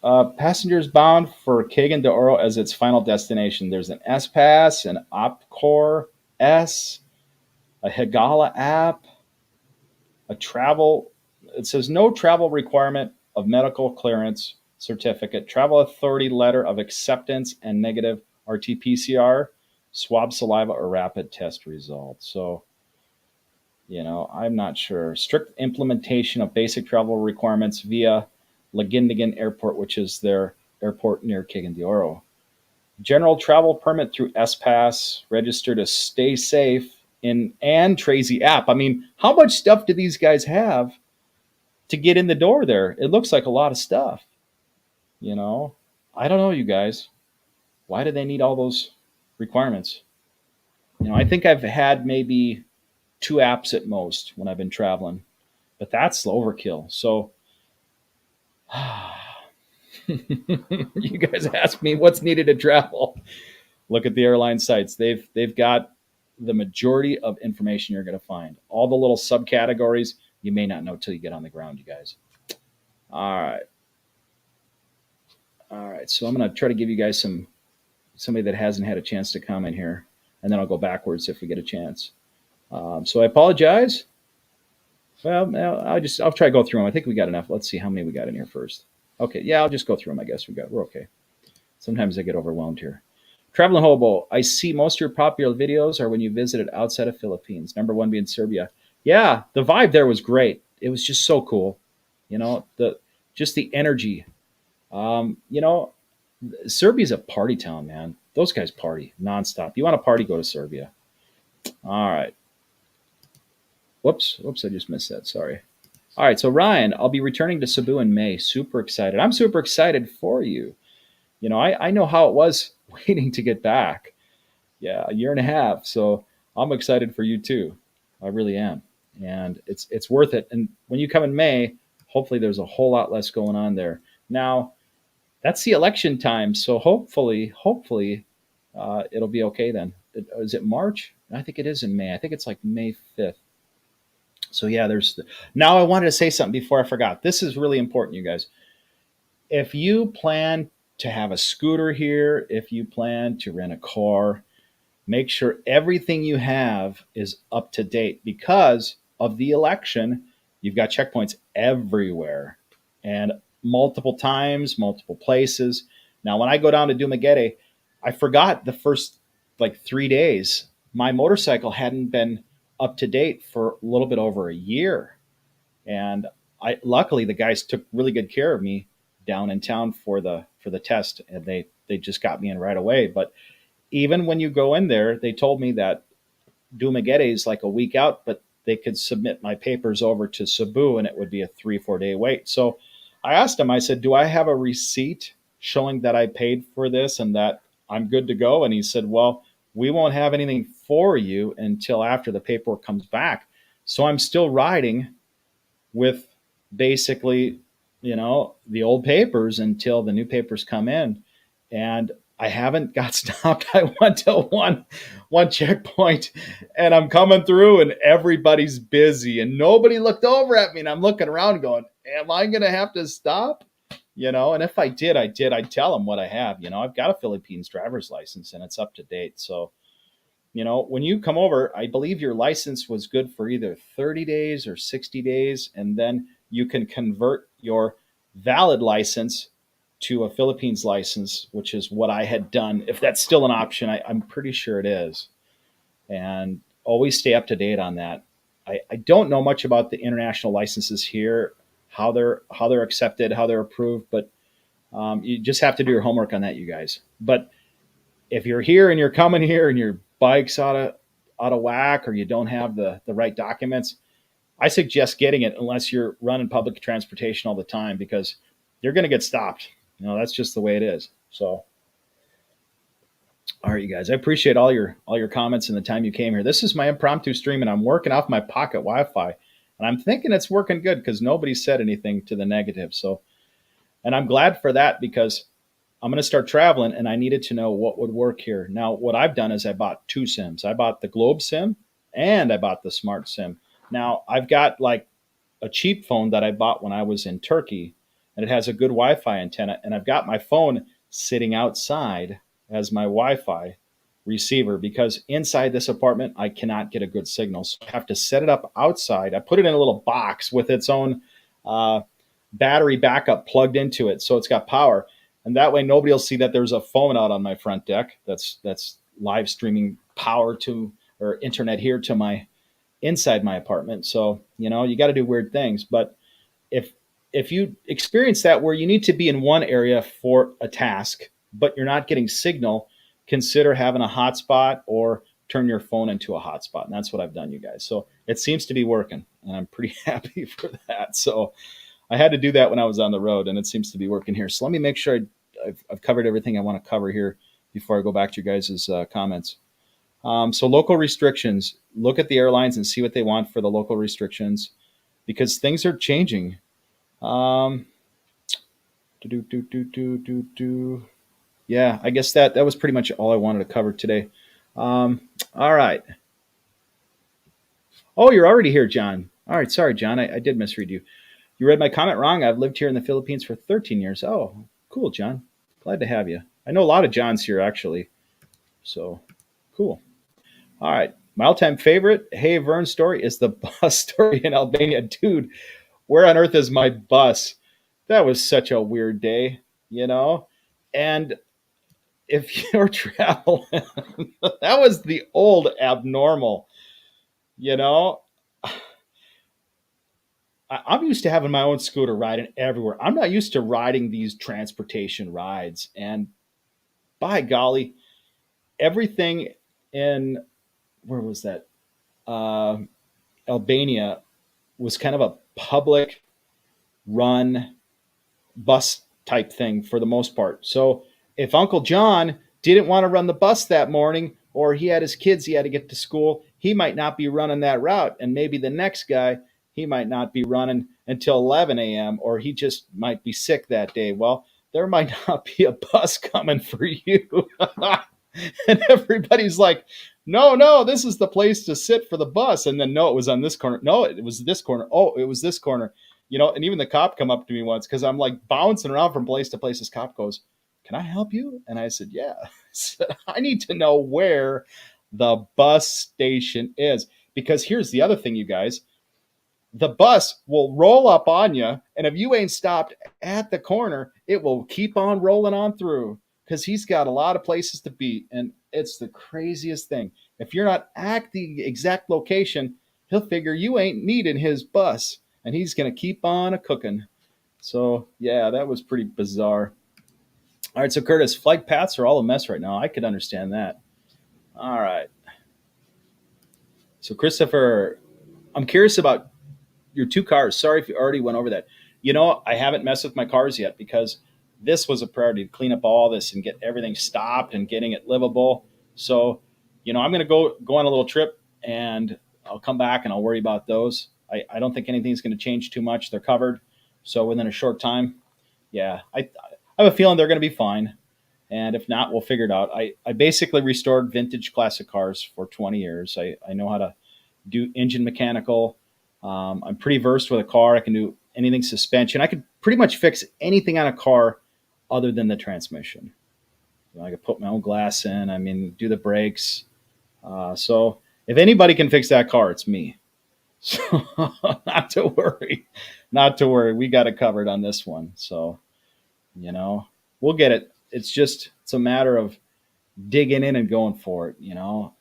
Passengers bound for Cagayan de Oro as its final destination. There's an S Pass, an Opcore S, a Higala app, a travel. It says no travel requirement of medical clearance certificate, travel authority letter of acceptance, and negative RT-PCR, swab saliva, or rapid test results. So, I'm not sure. Strict implementation of basic travel requirements via Laguindigan Airport, which is their airport near Cagayan de Oro. General travel permit through S-Pass, register to stay safe in and Tracy app. I mean, how much stuff do these guys have to get in the door there? It looks like a lot of stuff. I don't know, you guys. Why do they need all those requirements? I think I've had maybe two apps at most when I've been traveling, but that's the overkill. So you guys ask me what's needed to travel. Look at the airline sites. They've got the majority of information you're going to find. All the little subcategories you may not know till you get on the ground, you guys. All right. All right. So I'm going to try to give you guys somebody that hasn't had a chance to comment here, and then I'll go backwards if we get a chance. So I apologize. Well, I'll try to go through them. I think we got enough. Let's see how many we got in here first. Okay, yeah, I'll just go through them. I guess we're okay. Sometimes I get overwhelmed here. Traveling Hobo, I see most of your popular videos are when you visited outside of Philippines. Number one being Serbia. Yeah, the vibe there was great. It was just so cool. The energy. Um, you know, Serbia's a party town, man. Those guys party nonstop. You want to party, go to Serbia. All right. Whoops, I just missed that. Sorry. All right, so Ryan, I'll be returning to Cebu in May. Super excited. I'm super excited for you. I know how it was waiting to get back. Yeah, a year and a half. So I'm excited for you too. I really am. And it's worth it. And when you come in May, hopefully there's a whole lot less going on there. Now, that's the election time. So hopefully, it'll be okay then. Is it March? I think it is in May. I think it's like May 5th. So yeah, now I wanted to say something before I forgot. This is really important, you guys. If you plan to have a scooter here, if you plan to rent a car, make sure everything you have is up to date because of the election. You've got checkpoints everywhere and multiple times, multiple places. Now, when I go down to Dumaguete, I forgot the first like 3 days. My motorcycle hadn't been up to date for a little bit over a year. And I luckily the guys took really good care of me down in town for the test, and they just got me in right away. But even when you go in there, they told me that Dumaguete is like a week out, but they could submit my papers over to Cebu and it would be a 3 4 day wait. So I asked him, I said, do I have a receipt showing that I paid for this and that I'm good to go? And he said, well, we won't have anything for you until after the paperwork comes back. So I'm still riding with basically, the old papers until the new papers come in. And I haven't got stopped. I went to one checkpoint and I'm coming through and everybody's busy and nobody looked over at me. And I'm looking around going, am I going to have to stop? And if I did, I'd tell them what I have. I've got a Philippines driver's license and it's up to date. So, when you come over, I believe your license was good for either 30 days or 60 days. And then you can convert your valid license to a Philippines license, which is what I had done. If that's still an option, I'm pretty sure it is. And always stay up to date on that. I don't know much about the international licenses here, how they're accepted, how they're approved, but you just have to do your homework on that, you guys. But if you're here and you're coming here and your bike's out of whack or you don't have the right documents, I suggest getting it unless you're running public transportation all the time, because you're going to get stopped. That's just the way it is. So, all right, you guys, I appreciate all your comments and the time you came here. This is my impromptu stream, and I'm working off my pocket Wi-Fi, and I'm thinking it's working good because nobody said anything to the negative. So, and I'm glad for that, because I'm going to start traveling, and I needed to know what would work here. Now, what I've done is I bought 2 SIMs. I bought the Globe SIM, and I bought the Smart SIM. Now, I've got like a cheap phone that I bought when I was in Turkey, and it has a good Wi-Fi antenna, and I've got my phone sitting outside as my Wi-Fi receiver, because inside this apartment, I cannot get a good signal. So I have to set it up outside. I put it in a little box with its own battery backup plugged into it, so it's got power. And that way nobody will see that there's a phone out on my front deck that's live streaming power to, or internet here to my inside my apartment. So, you got to do weird things. But if you experience that where you need to be in one area for a task, but you're not getting signal, consider having a hotspot or turn your phone into a hotspot. And that's what I've done, you guys. So it seems to be working, and I'm pretty happy for that. So I had to do that when I was on the road, and it seems to be working here. So let me make sure I've covered everything I want to cover here before I go back to your guys' comments. So local restrictions, look at the airlines and see what they want for the local restrictions, because things are changing. Yeah, I guess that was pretty much all I wanted to cover today. All right. Oh, you're already here, John. All right. Sorry, John. I did misread you. You read my comment wrong. I've lived here in the Philippines for 13 years. Oh, cool, John. Glad to have you. I know a lot of Johns here, actually. So, cool. All right. My all-time favorite Hey Vern story is the bus story in Albania. Dude, where on earth is my bus? That was such a weird day, And if you're traveling, that was the old abnormal, I'm used to having my own scooter riding everywhere. I'm not used to riding these transportation rides. And by golly, everything in, where was that? Albania was kind of a public run bus type thing for the most part. So if Uncle John didn't want to run the bus that morning, or he had his kids he had to get to school, he might not be running that route. And maybe the next guy, he might not be running until 11 a.m., or he just might be sick that day. Well, there might not be a bus coming for you. And everybody's like, no, this is the place to sit for the bus. And then, no, it was on this corner. No, it was this corner. Oh, it was this corner. And even the cop come up to me once, because I'm like bouncing around from place to place. This cop goes, can I help you? And I said, yeah. I said, I need to know where the bus station is. Because here's the other thing, you guys. the bus will roll up on you, and if you ain't stopped at the corner, it will keep on rolling on through because he's got a lot of places to be, and it's the craziest thing. If you're not at the exact location, he'll figure you ain't needing his bus, and he's gonna keep on a cooking. So yeah, that was pretty bizarre. All right, so Curtis, flight paths are all a mess right now. I could understand that. All right, so Christopher, I'm curious about your two cars. Sorry if you already went over that. I haven't messed with my cars yet because this was a priority to clean up all this and get everything stopped and getting it livable. So, I'm going to go on a little trip and I'll come back and I'll worry about those. I don't think anything's going to change too much. They're covered. So within a short time, yeah, I have a feeling they're going to be fine. And if not, we'll figure it out. I basically restored vintage classic cars for 20 years. I know how to do engine mechanical. I'm pretty versed with a car. I can do anything suspension. I could pretty much fix anything on a car other than the transmission. I could put my own glass in. I mean, do the brakes. So if anybody can fix that car, it's me. So not to worry, not to worry. We got it covered on this one. So, we'll get it. It's a matter of digging in and going for it.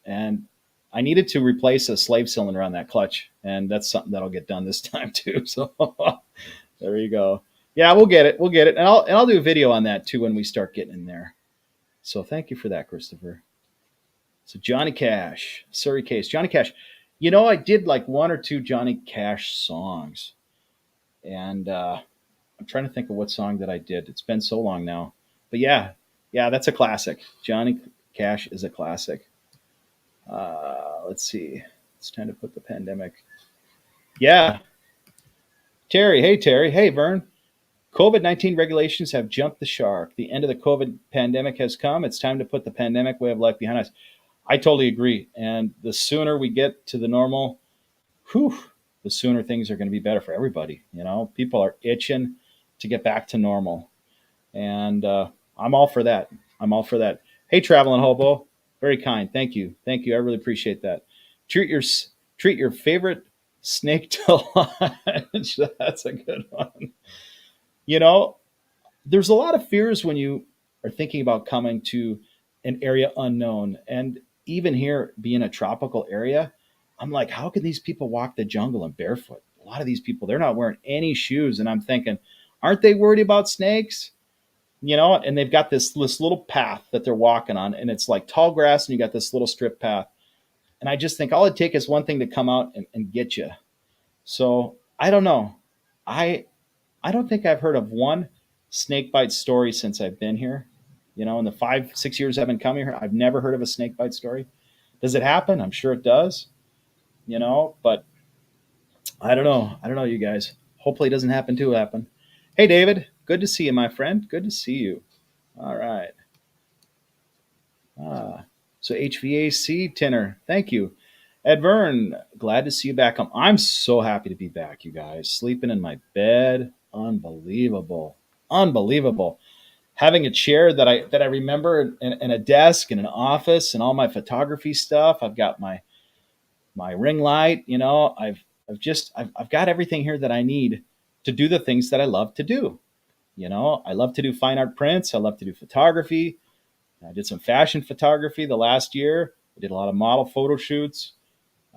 And I needed to replace a slave cylinder on that clutch, and that's something that'll get done this time too. So there you go. Yeah, we'll get it. We'll get it. And I'll do a video on that too when we start getting in there. So thank you for that, Christopher. So Johnny Cash, Surrey Case. Johnny Cash. I did like one or two Johnny Cash songs. And I'm trying to think of what song that I did. It's been so long now. But yeah, that's a classic. Johnny Cash is a classic. Let's see. It's time to put the pandemic. Yeah. Terry. Hey, Terry. Hey, Vern. COVID-19 regulations have jumped the shark. The end of the COVID pandemic has come. It's time to put the pandemic way of life behind us. I totally agree. And the sooner we get to the normal, the sooner things are going to be better for everybody. People are itching to get back to normal. And I'm all for that. I'm all for that. Hey, traveling hobo. Very kind. Thank you. Thank you. I really appreciate that. Treat your favorite snake to lunch. That's a good one. There's a lot of fears when you are thinking about coming to an area unknown. And even here being a tropical area, I'm like, how can these people walk the jungle in barefoot? A lot of these people, they're not wearing any shoes. And I'm thinking, aren't they worried about snakes? And they've got this little path that they're walking on, and it's like tall grass, and you got this little strip path. And I just think all it takes is one thing to come out and get you. So I don't know. I don't think I've heard of one snake bite story since I've been here. In the 5-6 years I've been coming here, I've never heard of a snake bite story. Does it happen? I'm sure it does. But I don't know. I don't know, you guys. Hopefully it doesn't happen to happen. Hey, David. Good to see you, my friend. Good to see you. All right. So HVAC Tinner, thank you. Ed Vern, glad to see you back home. I'm so happy to be back, you guys. Sleeping in my bed, unbelievable, unbelievable. Having a chair that I remember, and a desk and an office and all my photography stuff. I've got my ring light. I've got everything here that I need to do the things that I love to do. I love to do fine art prints. I love to do photography. I did some fashion photography the last year. I did a lot of model photo shoots.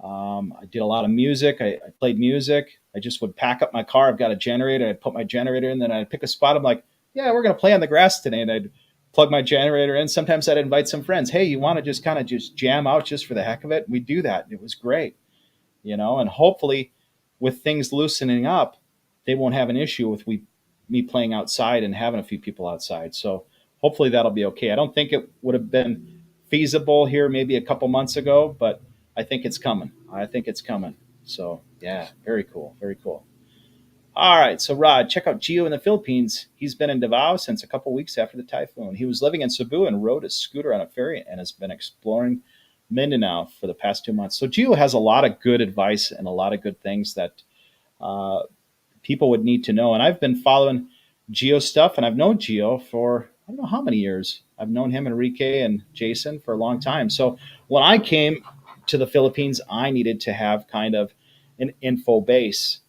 I did a lot of music. I played music. I just would pack up my car. I've got a generator. I'd put my generator in, then I'd pick a spot. I'm like, yeah, we're going to play on the grass today. And I'd plug my generator in. Sometimes I'd invite some friends. Hey, you want to just kind of just jam out just for the heck of it? We do that. It was great. And hopefully with things loosening up, they won't have an issue with me playing outside and having a few people outside. So hopefully that'll be okay. I don't think it would have been feasible here maybe a couple months ago, but I think it's coming. So yeah, very cool. Very cool. All right. So Rod, check out Gio in the Philippines. He's been in Davao since a couple weeks after the typhoon. He was living in Cebu and rode a scooter on a ferry and has been exploring Mindanao for the past 2 months. So Gio has a lot of good advice and a lot of good things that people would need to know. And I've been following Gio stuff, and I've known Gio for I don't know how many years. I've known him, Enrique, and Jason for a long time. So when I came to the Philippines, I needed to have kind of an info base.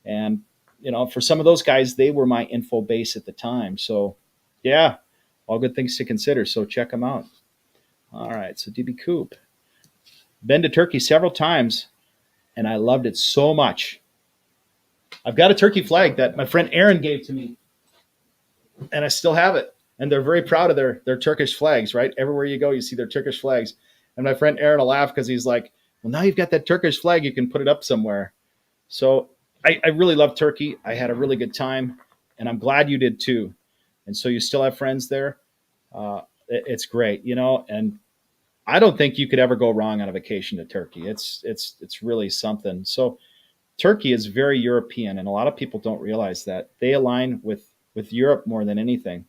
And, for some of those guys, they were my info base at the time. So, yeah, all good things to consider. So check them out. All right. So DB Coop. Been to Turkey several times, and I loved it so much. I've got a turkey flag that my friend Aaron gave to me, and I still have it. And they're very proud of their Turkish flags, right? Everywhere you go, you see their Turkish flags. And my friend Aaron will laugh because he's like, well, now you've got that Turkish flag, you can put it up somewhere. So I really love Turkey. I had a really good time, and I'm glad you did too. And so you still have friends there. It's great, and I don't think you could ever go wrong on a vacation to Turkey. It's really something. So Turkey is very European, and a lot of people don't realize that. They align with Europe more than anything.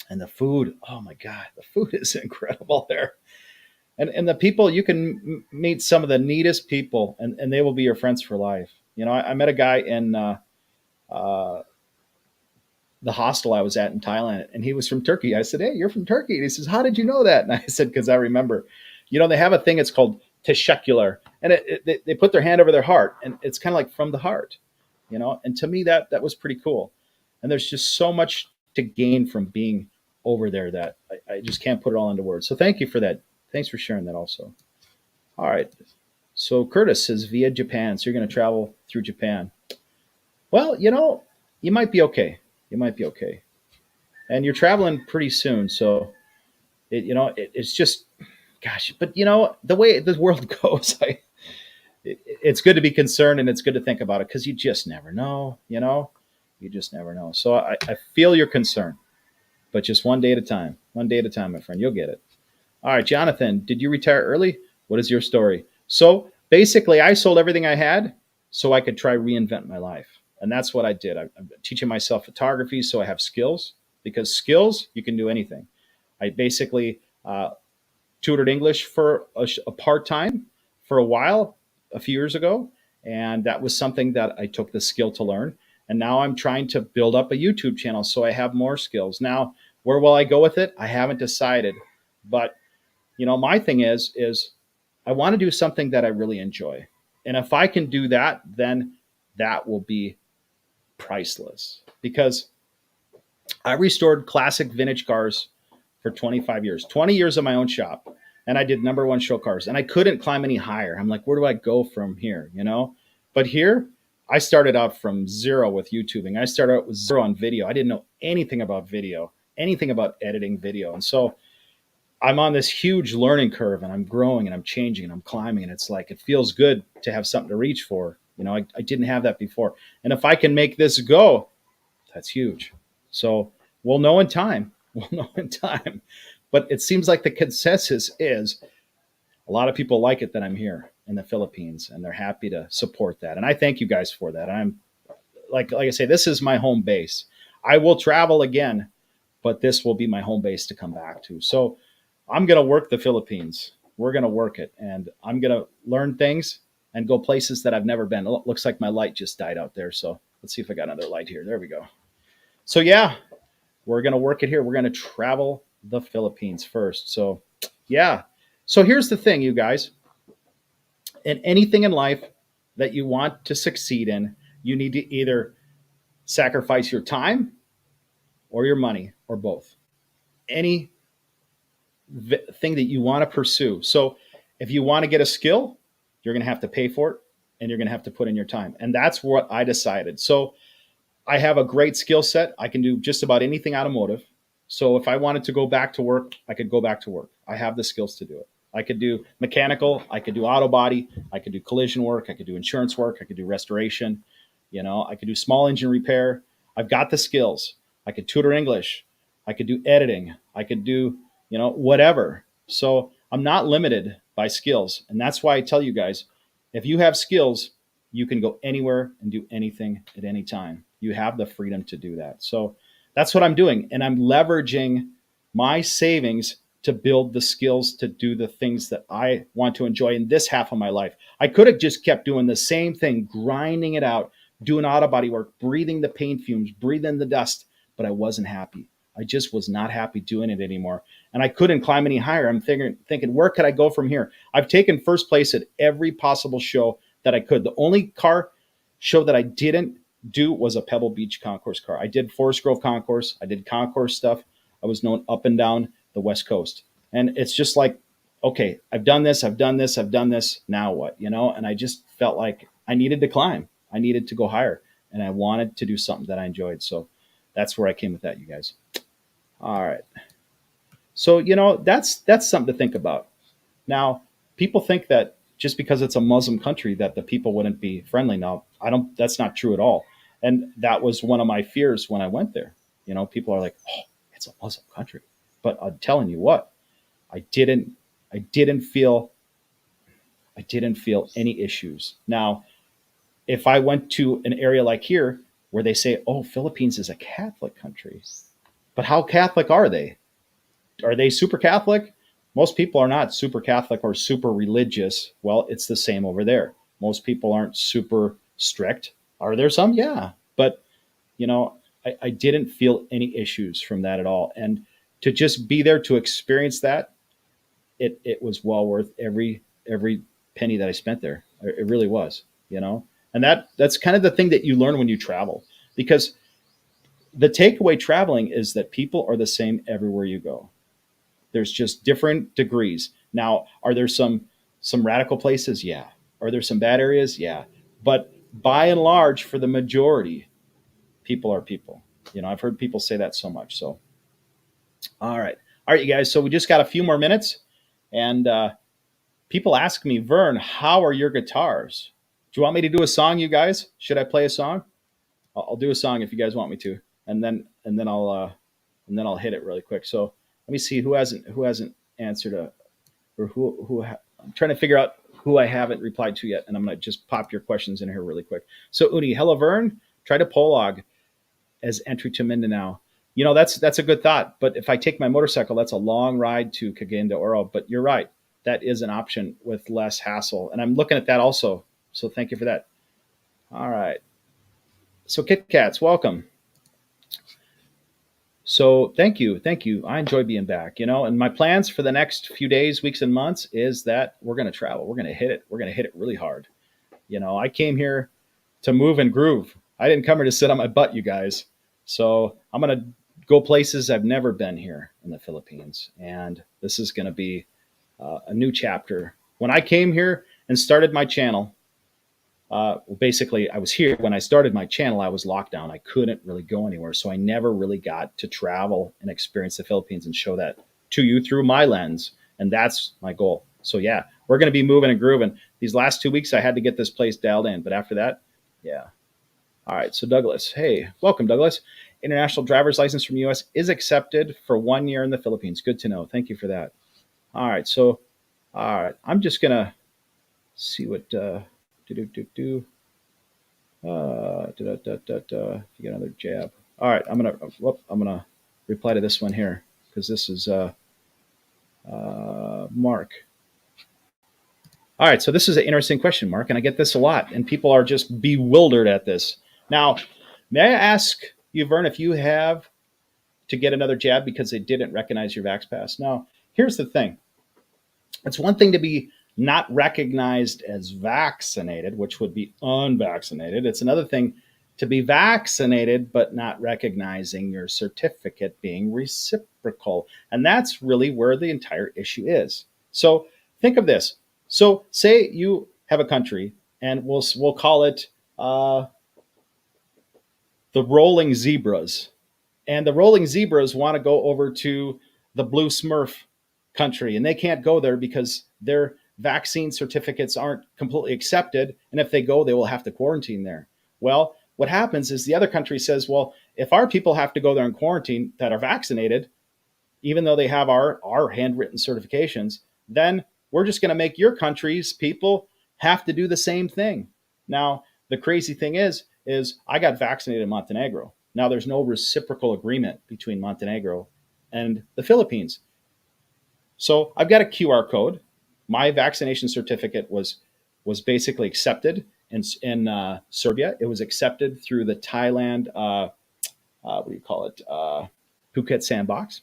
And the food, oh my God, the food is incredible there. And the people, you can meet some of the neatest people, and they will be your friends for life. I met a guy in uh, the hostel I was at in Thailand, and he was from Turkey. I said, "Hey, you're from Turkey." And he says, "How did you know that?" And I said, "Because I remember." They have a thing. It's called teşekkürler, and they put their hand over their heart, and it's kind of like from the heart. And to me, that was pretty cool. And there's just so much to gain from being over there that I just can't put it all into words. So thank you for that. Thanks for sharing that also. All right. So Curtis says via Japan. So you're going to travel through Japan. Well, you might be okay. You might be okay. And you're traveling pretty soon. So, it's just, gosh, but the way the world goes, it's good to be concerned, and it's good to think about it because you just never know, you just never know. So I feel your concern, but just one day at a time, my friend, you'll get it. All right, Jonathan, did you retire early? What is your story? So basically, I sold everything I had so I could try reinvent my life. And that's what I did. I'm teaching myself photography so I have skills, because skills, you can do anything. I basically tutored English for a part-time for a while, a few years ago. And that was something that I took the skill to learn. And now I'm trying to build up a YouTube channel so I have more skills. Now, where will I go with it? I haven't decided. But my thing is I want to do something that I really enjoy. And if I can do that, then that will be priceless, because I restored classic vintage cars for 25 years, 20 years of my own shop. And I did number one show cars, and I couldn't climb any higher. I'm like, where do I go from here? But here I started out from zero with YouTubing. I started out with zero on video. I didn't know anything about video, anything about editing video. And so I'm on this huge learning curve, and I'm growing and I'm changing and I'm climbing. And it's like, it feels good to have something to reach for. I didn't have that before. And if I can make this go, that's huge. So we'll know in time. We'll know in time. But it seems like the consensus is a lot of people like it that I'm here in the Philippines, and they're happy to support that. And I thank you guys for that. I'm like I say, this is my home base. I will travel again, but this will be my home base to come back to. So I'm going to work the Philippines. We're going to work it, and I'm going to learn things and go places that I've never been. It looks like my light just died out there. So let's see if I got another light here. There we go. So yeah, we're going to work it here. We're going to travel the Philippines first. So yeah. So here's the thing, you guys. In anything in life that you want to succeed in, you need to either sacrifice your time or your money, or both. Any thing that you want to pursue. So if you want to get a skill, you're going to have to pay for it, and you're going to have to put in your time. And that's what I decided. So I have a great skill set. I can do just about anything automotive. So if I wanted to go back to work, I could go back to work. I have the skills to do it. I could do mechanical, I could do auto body, I could do collision work, I could do insurance work, I could do restoration, I could do small engine repair. I've got the skills. I could tutor English. I could do editing. I could do, whatever. So I'm not limited by skills. And that's why I tell you guys, if you have skills, you can go anywhere and do anything at any time. You have the freedom to do that. So that's what I'm doing. And I'm leveraging my savings to build the skills to do the things that I want to enjoy in this half of my life. I could have just kept doing the same thing, grinding it out, doing auto body work, breathing the paint fumes, breathing the dust, but I wasn't happy. I just was not happy doing it anymore. And I couldn't climb any higher. I'm thinking, where could I go from here? I've taken first place at every possible show that I could. The only car show that I didn't do was a Pebble Beach concourse car. I did Forest Grove concourse. I did concourse stuff. I was known up and down the West Coast. And it's just like, okay, I've done this, I've done this, I've done this. Now what, you know? And I just felt like I needed to climb. I needed to go higher, and I wanted to do something that I enjoyed. So that's where I came with that, you guys. All right. So, you know, that's something to think about. Now, people think that just because it's a Muslim country that the people wouldn't be friendly. Now, I don't, that's not true at all. And that was one of my fears when I went there. You know, people are like, "Oh, it's a Muslim country." But I'm telling you what, I didn't I didn't feel I didn't feel any issues. Now, if I went to an area like here where they say, "Oh, Philippines is a Catholic country." But how Catholic are they? Are they super Catholic? Most people are not super Catholic or super religious. Well, it's the same over there. Most people aren't super strict. Are there some? Yeah. But, you know, I didn't feel any issues from that at all. And to just be there to experience that, it was well worth every penny that I spent there. It really was, you know. And that's kind of the thing that you learn when you travel, because the takeaway traveling is that people are the same everywhere you go. There's just different degrees. Now, are there some radical places? Yeah. Are there some bad areas? Yeah. But by and large, for the majority, people are people. You know, I've heard people say that so much. So, all right, you guys. So we just got a few more minutes, and people ask me, Vern, how are your guitars? Do you want me to do a song, you guys? Should I play a song? I'll do a song if you guys want me to, and then I'll hit it really quick. So let me see who hasn't answered or I'm trying to figure out who I haven't replied to yet, and I'm gonna just pop your questions in here really quick. So Uni, hello Vern, try to Polog as entry to Mindanao. You know, that's a good thought, but if I take my motorcycle, that's a long ride to Cagayan de Oro. But you're right, that is an option with less hassle, and I'm looking at that also. So thank you for that. All right. So Kit Kats, welcome. So thank you. I enjoy being back, you know, and my plans for the next few days, weeks, and months is that we're going to travel. We're going to hit it. We're going to hit it really hard. You know, I came here to move and groove. I didn't come here to sit on my butt, you guys. So I'm going to go places I've never been here in the Philippines. And this is going to be a new chapter. When I came here and started my channel, basically, I was here when I started my channel. I was locked down. I couldn't really go anywhere. So I never really got to travel and experience the Philippines and show that to you through my lens. And that's my goal. So yeah, we're going to be moving and grooving. These last 2 weeks, I had to get this place dialed in. But after that, yeah. All right. So Douglas, hey, welcome, Douglas. International driver's license from US is accepted for 1 year in the Philippines. Good to know. Thank you for that. All right. So, all right. I'm just going to see what, do do do you get another jab. All right, I'm gonna reply to this one here because this is Mark. All right, so this is an interesting question, Mark, and I get this a lot, and people are just bewildered at this. Now, may I ask you, Vern, if you have to get another jab because they didn't recognize your Vax Pass? Now, here's the thing. It's one thing to be not recognized as vaccinated, which would be unvaccinated. It's another thing to be vaccinated but not recognizing your certificate being reciprocal. And that's really where the entire issue is. So think of this. So say you have a country, and we'll call it the Rolling Zebras. And the Rolling Zebras want to go over to the Blue Smurf country, and they can't go there because their vaccine certificates aren't completely accepted. And if they go, they will have to quarantine there. Well, what happens is the other country says, well, if our people have to go there and quarantine that are vaccinated, even though they have our handwritten certifications, then we're just going to make your country's people have to do the same thing. Now, the crazy thing is I got vaccinated in Montenegro. Now, there's no reciprocal agreement between Montenegro and the Philippines. So I've got a QR code. My vaccination certificate was basically accepted in Serbia. It was accepted through the Thailand, what do you call it, Phuket sandbox.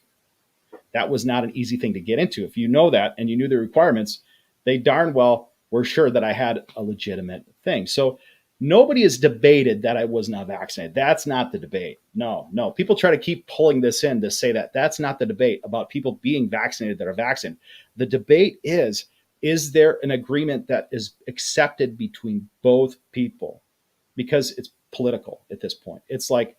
That was not an easy thing to get into. If you know that and you knew the requirements, they darn well were sure that I had a legitimate thing. So Nobody has debated that I was not vaccinated. That's not the debate. No, no. People try to keep pulling this in to say that that's not the debate about people being vaccinated that are vaccinated. The debate is there an agreement that is accepted between both people? Because it's political at this point. It's like,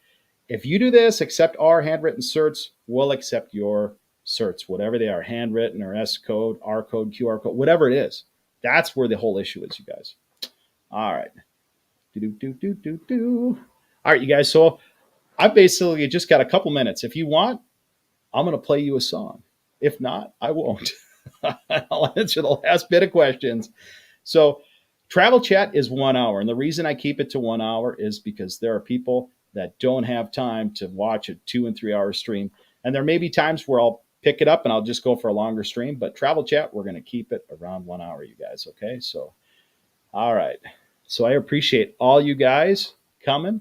if you do this, accept our handwritten certs, we'll accept your certs, whatever they are, handwritten or S code, R code, QR code, whatever it is. That's where the whole issue is, you guys. All right. All right, you guys. So I basically just got a couple minutes. If you want, I'm going to play you a song. If not, I won't. I'll answer the last bit of questions. So travel chat is 1 hour. And the reason I keep it to 1 hour is because there are people that don't have time to watch a 2 and 3 hour stream. And there may be times where I'll pick it up and I'll just go for a longer stream. But travel chat, we're going to keep it around 1 hour, you guys. Okay. So, all right. So I appreciate all you guys coming.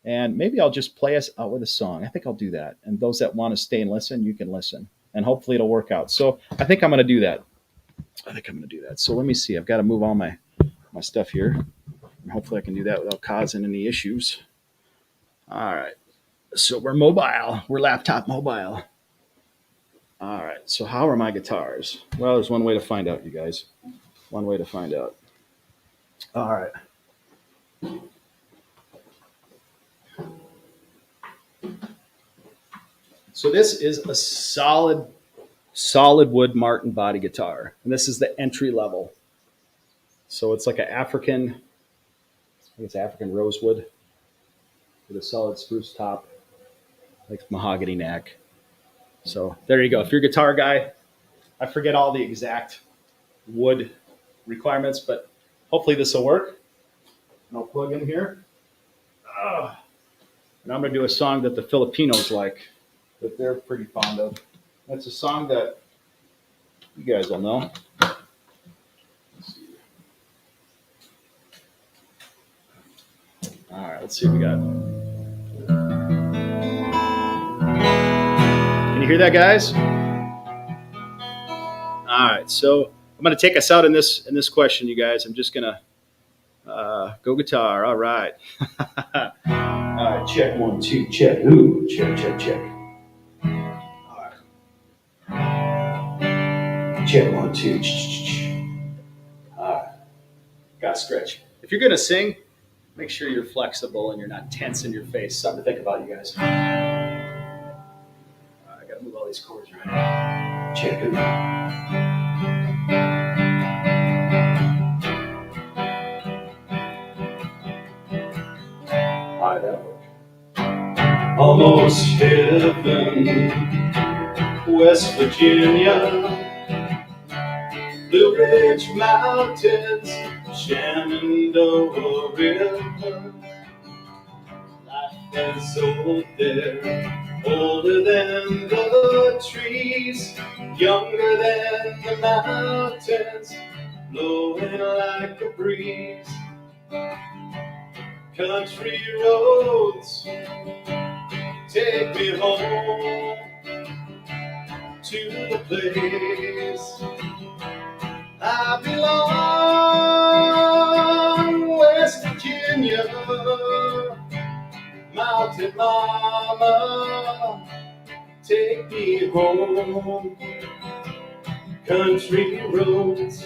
And maybe I'll just play us out with a song. I think I'll do that. And those that want to stay and listen, you can listen. And hopefully it'll work out. So I think I'm going to do that. So let me see. I've got to move all my stuff here. And hopefully I can do that without causing any issues. All right. So we're mobile. We're laptop mobile. All right. So how are my guitars? Well, there's one way to find out, you guys. One way to find out. All right. So this is a solid wood Martin body guitar. And this is the entry level. So it's like an African, I think it's African rosewood with a solid spruce top, like mahogany neck. So there you go. If you're a guitar guy, I forget all the exact wood requirements, but hopefully this will work. And I'll plug in here. And I'm going to do a song that the Filipinos like, that they're pretty fond of. That's a song that you guys will know. Let's see. All right, let's see what we got. Can you hear that, guys? All right, so I'm going to take us out in this question, you guys. I'm just going to go guitar. All right. All right, check 1, 2, check. Ooh, check. All right. Check 1, 2. All right. Got to stretch. If you're going to sing, make sure you're flexible and you're not tense in your face. Something to think about, you guys. I got to move all these chords around. Check it out. All right, that'll work. Almost heaven, West Virginia, Blue Ridge Mountains, Shenandoah River. Life is old there, older than the trees, younger than the mountains, blowing like a breeze. Country roads take me home to the place I belong. West Virginia, Mountain Mama, take me home. Country roads,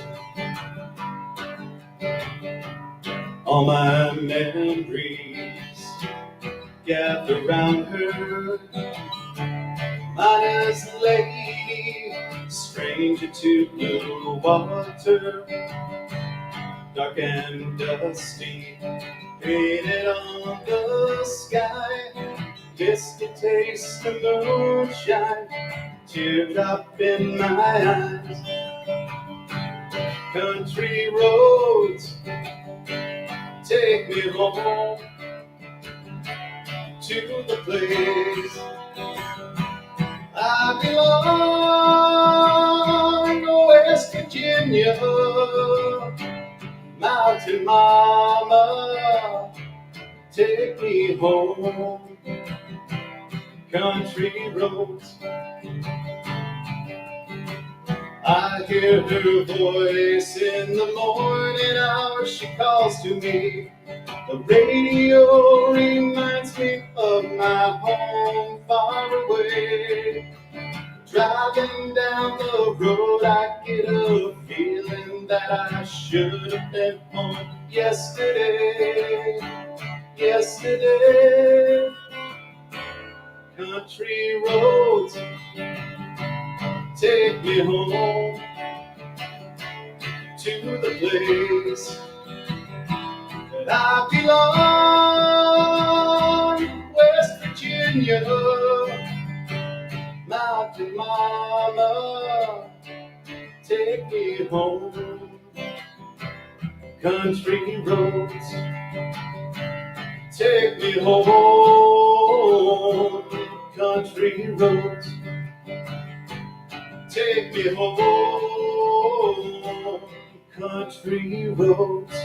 all my memories gather round her. Miner's lady, stranger to blue water, dark and dusty, painted on the sky. Distant taste of moonshine, teardrop in my eyes. Country roads, take me home to the place I belong. West Virginia, Mountain Mama, take me home. Country roads, I hear her voice in the morning hours. She calls to me The radio reminds me of my home far away. Driving down the road, I get a feeling that I should have been home yesterday. Yesterday, country roads take me home to the place that I belong. West Virginia, mountain mama, take me home. Country roads take me home. Country roads take me home. Country roads.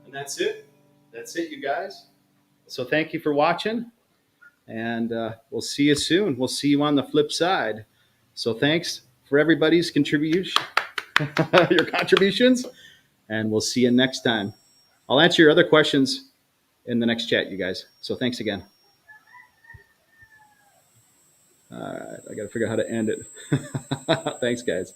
And that's it. That's it, you guys. So thank you for watching, and we'll see you soon. We'll see you on the flip side. So thanks for everybody's contribution, your contributions, and we'll see you next time. I'll answer your other questions in the next chat, you guys. So thanks again. All right, I got to figure out how to end it. Thanks, guys.